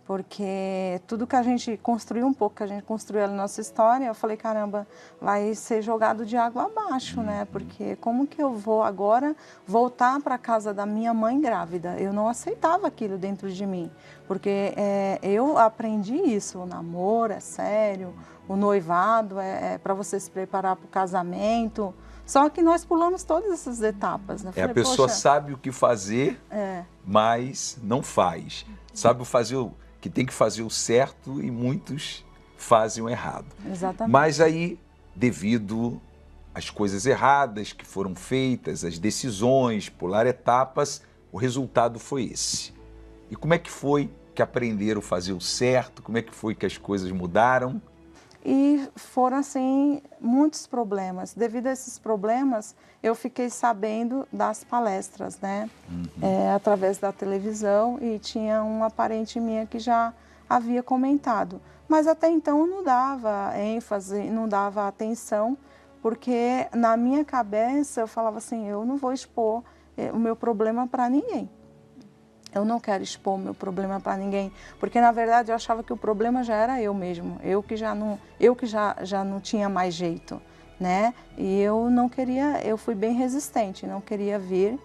Porque tudo que a gente construiu, um pouco que a gente construiu a nossa história, eu falei, caramba, vai ser jogado de água abaixo, né? Porque como que eu vou agora voltar para a casa da minha mãe grávida? Eu não aceitava aquilo dentro de mim, porque eu aprendi isso, o namoro é sério, o noivado é para você se preparar para o casamento. Só que nós pulamos todas essas etapas, né? A pessoa sabe o que fazer, mas não faz. Sabe fazer que tem que fazer o certo e muitos fazem o errado. Exatamente. Mas aí, devido às coisas erradas que foram feitas, as decisões, pular etapas, o resultado foi esse. E como é que foi que aprenderam a fazer o certo? Como é que foi que as coisas mudaram? E foram, assim, muitos problemas. Devido a esses problemas, eu fiquei sabendo das palestras, né? Através da televisão, e tinha uma parente minha que já havia comentado. Mas até então não dava ênfase, não dava atenção, porque na minha cabeça eu falava assim, eu não vou expor o meu problema para ninguém. Eu não quero expor o meu problema para ninguém, porque na verdade eu achava que o problema já era eu mesmo, eu que já não tinha mais jeito, né? E eu não queria, eu fui bem resistente, não queria vir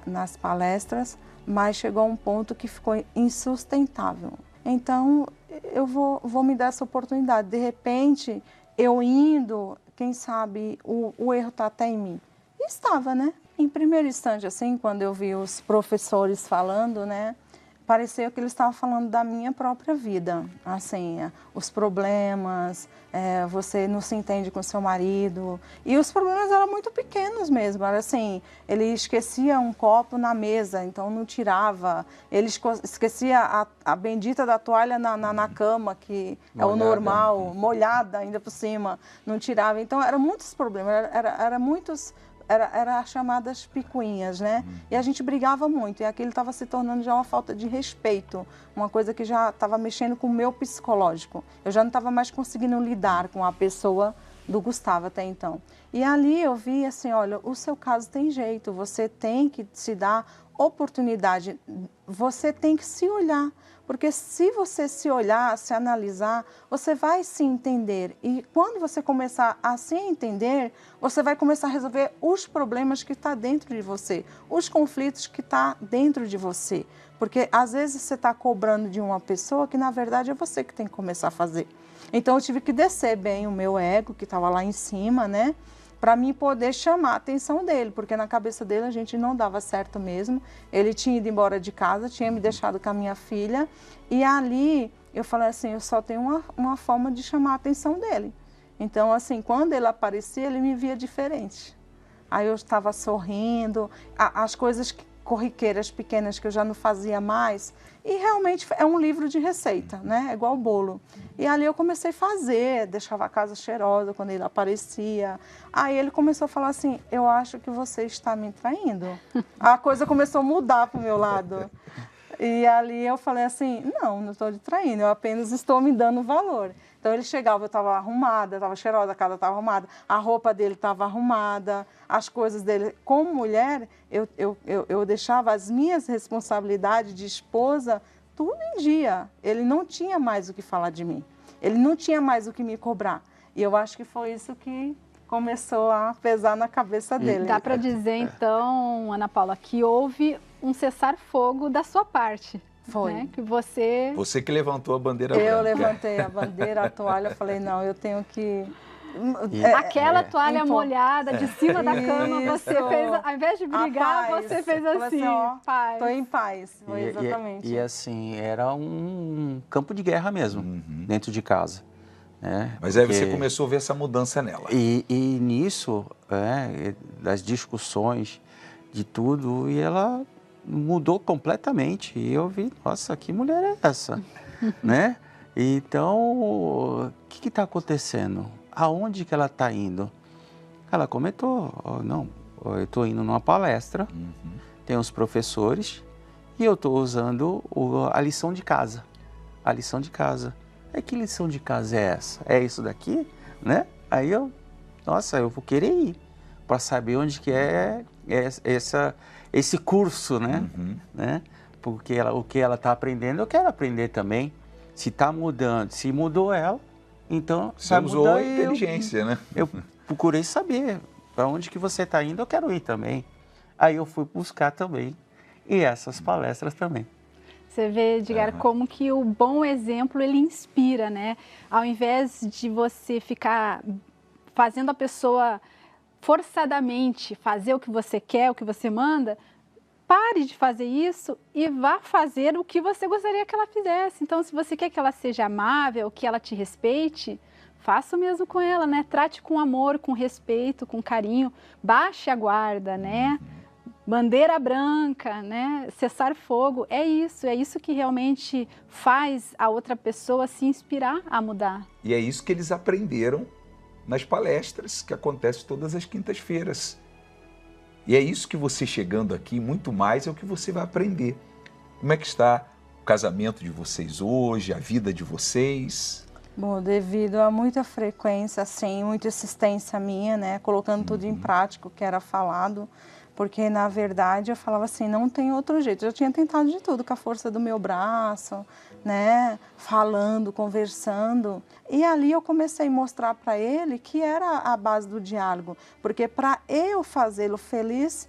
nas palestras, mas chegou a um ponto que ficou insustentável. Então eu vou me dar essa oportunidade. De repente, eu indo, quem sabe o erro está até em mim. E estava, né? Em primeiro instante, assim, quando eu vi os professores falando, né, pareceu que eles estavam falando da minha própria vida, assim, os problemas, você não se entende com seu marido, e os problemas eram muito pequenos mesmo, era assim, ele esquecia um copo na mesa, então não tirava, ele esquecia a bendita da toalha na cama, que molhada, é o normal, molhada ainda por cima, não tirava, então eram muitos problemas, era chamadas picuinhas, né? E a gente brigava muito, e aquilo estava se tornando já uma falta de respeito, uma coisa que já estava mexendo com o meu psicológico. Eu já não estava mais conseguindo lidar com a pessoa do Gustavo até então. E ali eu vi assim, olha, o seu caso tem jeito, você tem que se dar oportunidade, você tem que se olhar. Porque se você se olhar, se analisar, você vai se entender. E quando você começar a se entender, você vai começar a resolver os problemas que estão dentro de você, os conflitos que estão dentro de você. Porque às vezes você está cobrando de uma pessoa que na verdade é você que tem que começar a fazer. Então eu tive que descer bem o meu ego, que estava lá em cima, né? Para mim poder chamar a atenção dele, porque na cabeça dele a gente não dava certo mesmo. Ele tinha ido embora de casa, tinha me deixado com a minha filha, e ali eu falei assim, eu só tenho uma forma de chamar a atenção dele. Então, assim, quando ele aparecia, ele me via diferente. Aí eu estava sorrindo, as coisas corriqueiras pequenas que eu já não fazia mais, e realmente é um livro de receita, né? É igual bolo. E ali eu comecei a fazer, deixava a casa cheirosa quando ele aparecia. Aí ele começou a falar assim, eu acho que você está me traindo. A coisa começou a mudar para o meu lado. E ali eu falei assim, não estou te traindo, eu apenas estou me dando valor. Então ele chegava, eu estava arrumada, estava cheirosa, a casa estava arrumada, a roupa dele estava arrumada, as coisas dele. Como mulher, eu deixava as minhas responsabilidades de esposa tudo em dia. Ele não tinha mais o que falar de mim, ele não tinha mais o que me cobrar. E eu acho que foi isso que começou a pesar na cabeça dele. Dá para dizer, então, Ana Paula, que houve um cessar-fogo da sua parte. Foi. Né? Que você... Você que levantou a bandeira branca. Eu levantei a bandeira, a toalha, eu falei, não, eu tenho que... Aquela toalha impor. molhada de cima da cama, você Isso. fez, ao invés de brigar, A paz. você fez Falei assim, ó, paz. tô em paz. Foi exatamente. E assim, era um campo de guerra mesmo, dentro de casa. Né? Mas aí você começou a ver essa mudança nela. E nisso, das discussões, de tudo, e ela mudou completamente. E eu vi, nossa, que mulher é essa? Né? Então, o que está acontecendo? Aonde que ela está indo? Ela comentou, não, eu estou indo numa palestra, tem os professores, e eu estou usando a lição de casa. A lição de casa. Que lição de casa é essa? É isso daqui? Né? Aí eu vou querer ir para saber onde que é esse curso, né? Né? Porque o que ela está aprendendo, eu quero aprender também. Se está mudando, se mudou ela, então você usou a inteligência, né? Eu procurei saber para onde que você está indo, eu quero ir também. Aí eu fui buscar também, e essas palestras também. Você vê, Edgar, como que o bom exemplo, ele inspira, né? Ao invés de você ficar fazendo a pessoa forçadamente fazer o que você quer, o que você manda, pare de fazer isso e vá fazer o que você gostaria que ela fizesse. Então, se você quer que ela seja amável, que ela te respeite, faça o mesmo com ela, né? Trate com amor, com respeito, com carinho, baixe a guarda, né? Bandeira branca, né? Cessar fogo, é isso que realmente faz a outra pessoa se inspirar a mudar. E é isso que eles aprenderam nas palestras que acontecem todas as quintas-feiras. E é isso que você chegando aqui, muito mais, é o que você vai aprender. Como é que está o casamento de vocês hoje, a vida de vocês? Bom, devido a muita frequência, assim, muita insistência minha, né? Colocando tudo em prática, o que era falado. Porque, na verdade, eu falava assim, não tem outro jeito. Eu tinha tentado de tudo, com a força do meu braço, né? Falando, conversando. E ali eu comecei a mostrar para ele que era a base do diálogo. Porque para eu fazê-lo feliz,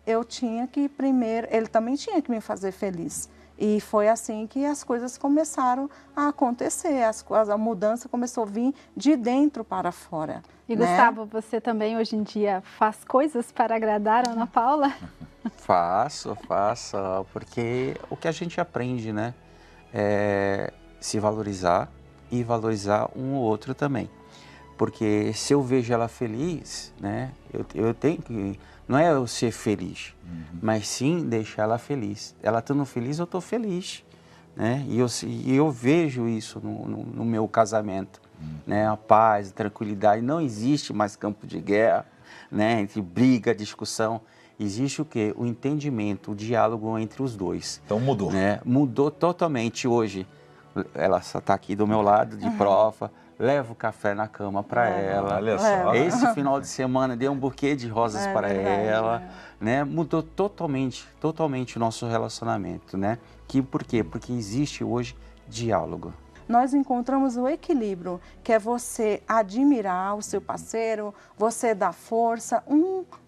eu tinha que primeiro... Ele também tinha que me fazer feliz. E foi assim que as coisas começaram a acontecer. A mudança começou a vir de dentro para fora. E, né? Gustavo, você também hoje em dia faz coisas para agradar a Ana Paula? Faço, porque o que a gente aprende, né? É se valorizar e valorizar um ou outro também. Porque se eu vejo ela feliz, né? Eu tenho que... Não é eu ser feliz, mas sim deixar ela feliz. Ela estando feliz, eu estou feliz. Né? E eu vejo isso no meu casamento. Né? A paz, a tranquilidade. Não existe mais campo de guerra, né? Entre briga, discussão. Existe o quê? O entendimento, o diálogo entre os dois. Então mudou. Né? Mudou totalmente hoje. Ela só está aqui do meu lado, de prova. Levo café na cama para ela. Olha só. Esse final de semana dei um buquê de rosas para ela, né? Mudou totalmente o nosso relacionamento, né? Por quê? Porque existe hoje diálogo. Nós encontramos o equilíbrio, que é você admirar o seu parceiro, você dar força,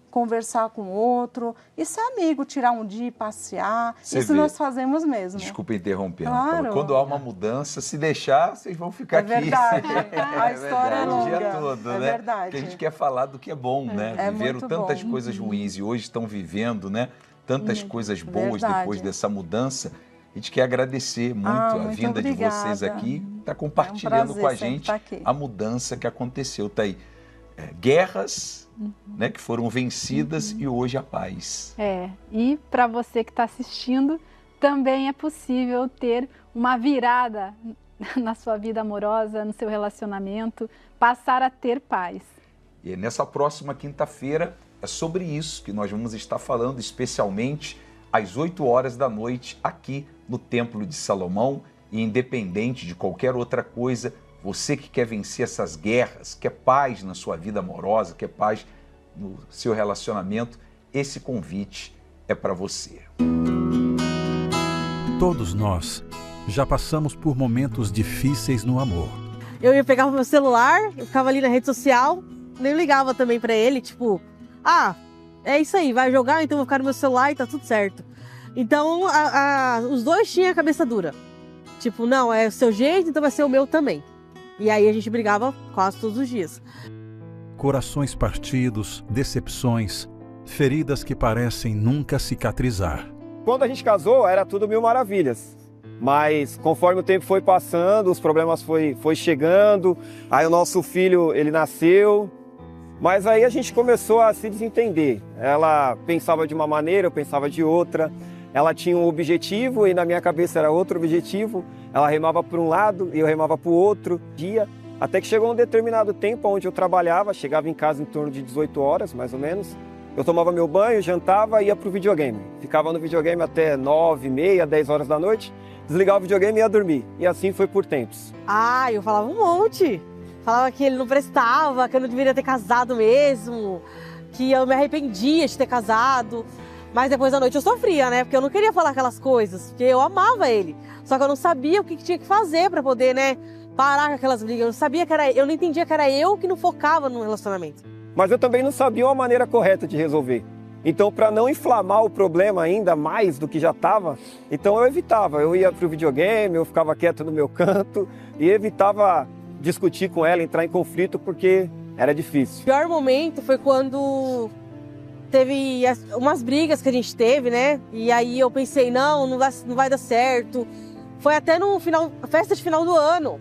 conversar com o outro, e ser amigo, tirar um dia e passear. Isso nós fazemos mesmo. Desculpa interrompendo. Claro. Quando há uma mudança, se deixar, vocês vão ficar aqui. Verdade. A história é longa. O dia todo, né? Verdade. Porque a gente quer falar do que é bom, né? Viveram tantas coisas ruins e hoje estão vivendo, né? Tantas coisas boas depois dessa mudança. A gente quer agradecer muito a vinda obrigada. de vocês aqui, tá compartilhando com a gente aqui. a mudança que aconteceu. Tá aí. Guerras, né, que foram vencidas e hoje a paz. E para você que está assistindo, também é possível ter uma virada na sua vida amorosa, no seu relacionamento, passar a ter paz. E nessa próxima quinta-feira é sobre isso que nós vamos estar falando, especialmente às 8 horas da noite, aqui no Templo de Salomão. E independente de qualquer outra coisa, você que quer vencer essas guerras, quer paz na sua vida amorosa, quer paz no seu relacionamento, esse convite é para você. Todos nós já passamos por momentos difíceis no amor. Eu ia pegar o meu celular, eu ficava ali na rede social, nem ligava também pra ele, tipo, é isso aí, vai jogar, então vou ficar no meu celular e tá tudo certo. Então, os dois tinham a cabeça dura. Tipo, não, é o seu jeito, então vai ser o meu também. E aí a gente brigava quase todos os dias. Corações partidos, decepções, feridas que parecem nunca cicatrizar. Quando a gente casou, era tudo mil maravilhas. Mas conforme o tempo foi passando, os problemas foi chegando. Aí o nosso filho, ele nasceu. Mas aí a gente começou a se desentender. Ela pensava de uma maneira, eu pensava de outra. Ela tinha um objetivo e na minha cabeça era outro objetivo. Ela remava para um lado e eu remava para o outro dia. Até que chegou um determinado tempo onde eu trabalhava, chegava em casa em torno de 18 horas, mais ou menos. Eu tomava meu banho, jantava e ia pro videogame. Ficava no videogame até 9h30, 10 horas da noite. Desligava o videogame e ia dormir. E assim foi por tempos. Ah, eu falava um monte. Falava que ele não prestava, que eu não deveria ter casado mesmo, que eu me arrependia de ter casado. Mas depois da noite eu sofria, né? Porque eu não queria falar aquelas coisas, porque eu amava ele. Só que eu não sabia o que tinha que fazer pra poder, né, parar com aquelas brigas. Eu não sabia que eu não entendia que era eu que não focava no relacionamento. Mas eu também não sabia uma maneira correta de resolver. Então, para não inflamar o problema ainda mais do que já estava, então eu evitava. Eu ia pro videogame, eu ficava quieto no meu canto e evitava discutir com ela, entrar em conflito, porque era difícil. O pior momento foi quando teve umas brigas que a gente teve, né? E aí eu pensei, não vai dar certo. Foi até no festa de final do ano.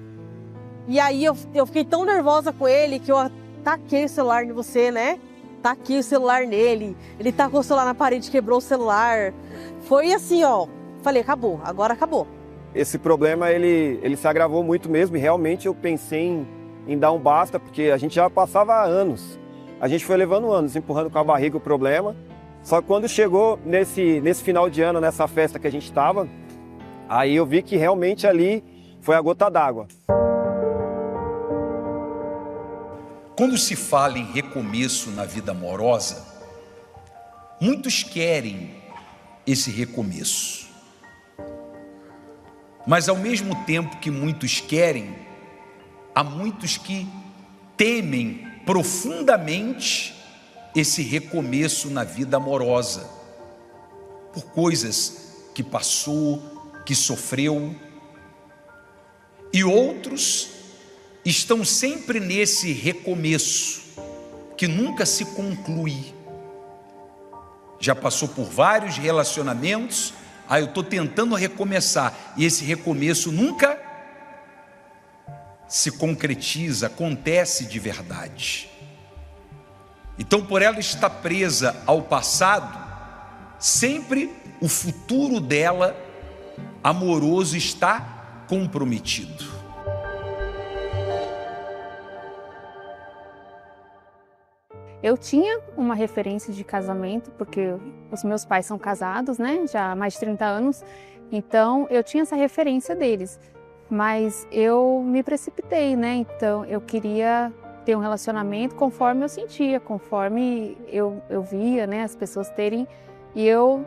E aí eu fiquei tão nervosa com ele que eu taquei o celular em você, né? Taquei o celular nele. Ele tacou o celular na parede, quebrou o celular. Foi assim, ó. Falei, acabou, agora acabou. Esse problema, ele se agravou muito mesmo. E realmente eu pensei em dar um basta, porque a gente já passava anos. A gente foi levando anos, empurrando com a barriga o problema. Só que quando chegou nesse final de ano, nessa festa que a gente estava, aí eu vi que realmente ali foi a gota d'água. Quando se fala em recomeço na vida amorosa, muitos querem esse recomeço. Mas ao mesmo tempo que muitos querem, há muitos que temem profundamente esse recomeço na vida amorosa, por coisas que passou, que sofreu, e outros estão sempre nesse recomeço, que nunca se conclui. Já passou por vários relacionamentos, eu estou tentando recomeçar, e esse recomeço nunca se concretiza, acontece de verdade. Então, por ela estar presa ao passado, sempre o futuro dela, amoroso, está comprometido. Eu tinha uma referência de casamento, porque os meus pais são casados, né, já há mais de 30 anos, então eu tinha essa referência deles, mas eu me precipitei, né, então eu queria ter um relacionamento conforme eu sentia, conforme eu via, né, as pessoas terem, e eu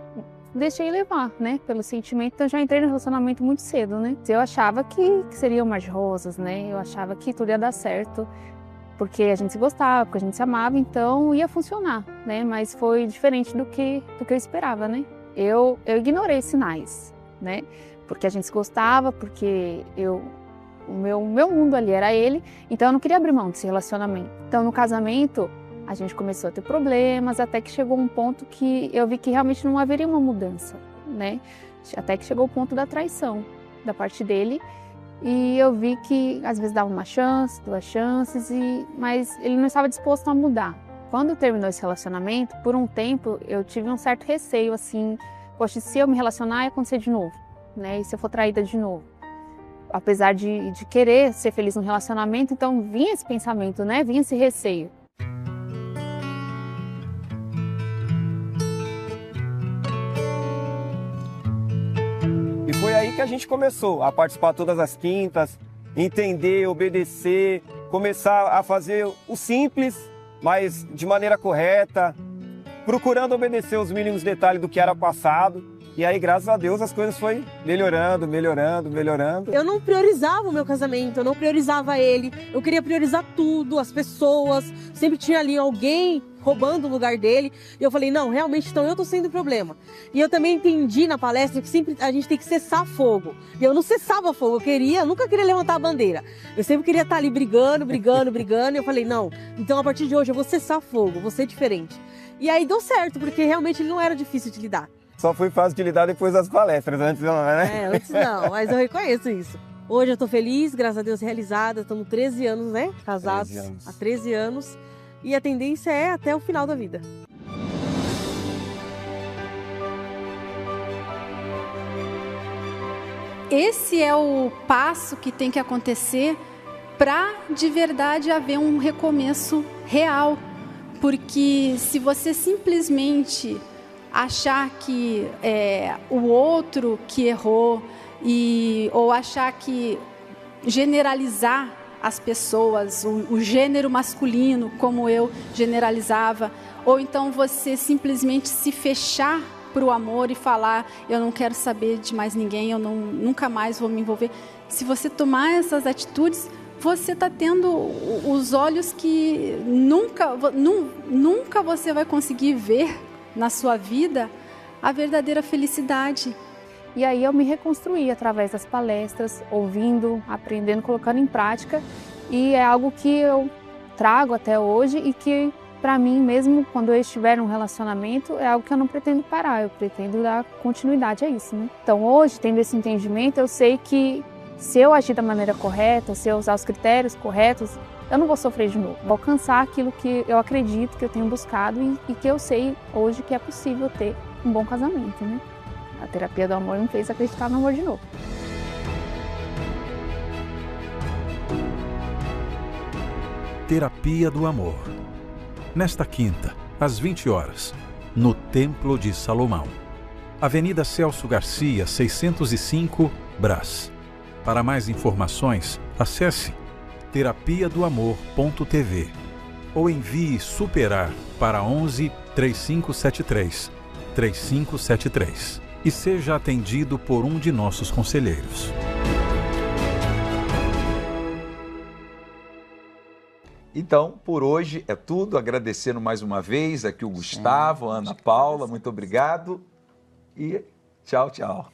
deixei levar, né, pelo sentimento, então eu já entrei no relacionamento muito cedo, né, eu achava que seria um mar de rosas, né, eu achava que tudo ia dar certo, porque a gente se gostava, porque a gente se amava, então ia funcionar, né? Mas foi diferente do que eu esperava, né? Eu ignorei sinais, né? Porque a gente se gostava, porque o meu mundo ali era ele, então eu não queria abrir mão desse relacionamento. Então no casamento a gente começou a ter problemas, até que chegou um ponto que eu vi que realmente não haveria uma mudança, né? Até que chegou o ponto da traição da parte dele. E eu vi que às vezes dava uma chance, 2 chances, mas ele não estava disposto a mudar. Quando terminou esse relacionamento, por um tempo eu tive um certo receio, assim, poxa, se eu me relacionar ia acontecer de novo, né? E se eu for traída de novo? Apesar de querer ser feliz no relacionamento, então vinha esse pensamento, né? Vinha esse receio. E foi aí que a gente começou a participar todas as quintas, entender, obedecer, começar a fazer o simples, mas de maneira correta, procurando obedecer os mínimos detalhes do que era passado. E aí, graças a Deus, as coisas foram melhorando. Eu não priorizava o meu casamento, eu não priorizava ele. Eu queria priorizar tudo, as pessoas. Sempre tinha ali alguém roubando o lugar dele. E eu falei, não, realmente, então eu tô sendo o problema. E eu também entendi na palestra que sempre a gente tem que cessar fogo. E eu não cessava fogo, eu nunca queria levantar a bandeira. Eu sempre queria estar ali brigando. E eu falei, não, então a partir de hoje eu vou cessar fogo, vou ser diferente. E aí deu certo, porque realmente ele não era difícil de lidar. Só foi fácil de lidar depois das palestras, antes não, né? Antes não, mas eu reconheço isso. Hoje eu tô feliz, graças a Deus, realizada. Estamos 13 anos, né? Casados 13 anos. há 13 anos. E a tendência é até o final da vida. Esse é o passo que tem que acontecer para de verdade haver um recomeço real. Porque se você simplesmente achar que é o outro que errou, ou achar que generalizar as pessoas, o gênero masculino, como eu generalizava, ou então você simplesmente se fechar para o amor e falar, eu não quero saber de mais ninguém, eu nunca mais vou me envolver. Se você tomar essas atitudes, você está tendo os olhos que nunca você vai conseguir ver na sua vida a verdadeira felicidade. E aí eu me reconstruí através das palestras, ouvindo, aprendendo, colocando em prática. E é algo que eu trago até hoje e que, para mim, mesmo quando eu estiver num relacionamento, é algo que eu não pretendo parar, eu pretendo dar continuidade a isso, né? Então hoje, tendo esse entendimento, eu sei que se eu agir da maneira correta, se eu usar os critérios corretos, eu não vou sofrer de novo. Vou alcançar aquilo que eu acredito, que eu tenho buscado e que eu sei hoje que é possível ter um bom casamento, né? A terapia do amor me fez acreditar no amor de novo. Terapia do Amor. Nesta quinta, às 20 horas, no Templo de Salomão. Avenida Celso Garcia, 605, Brás. Para mais informações, acesse terapiadoamor.tv ou envie SUPERAR para 11 3573 3573 e seja atendido por um de nossos conselheiros. Então, por hoje é tudo. Agradecendo mais uma vez aqui o Gustavo, a Ana Paula, muito obrigado e tchau, tchau.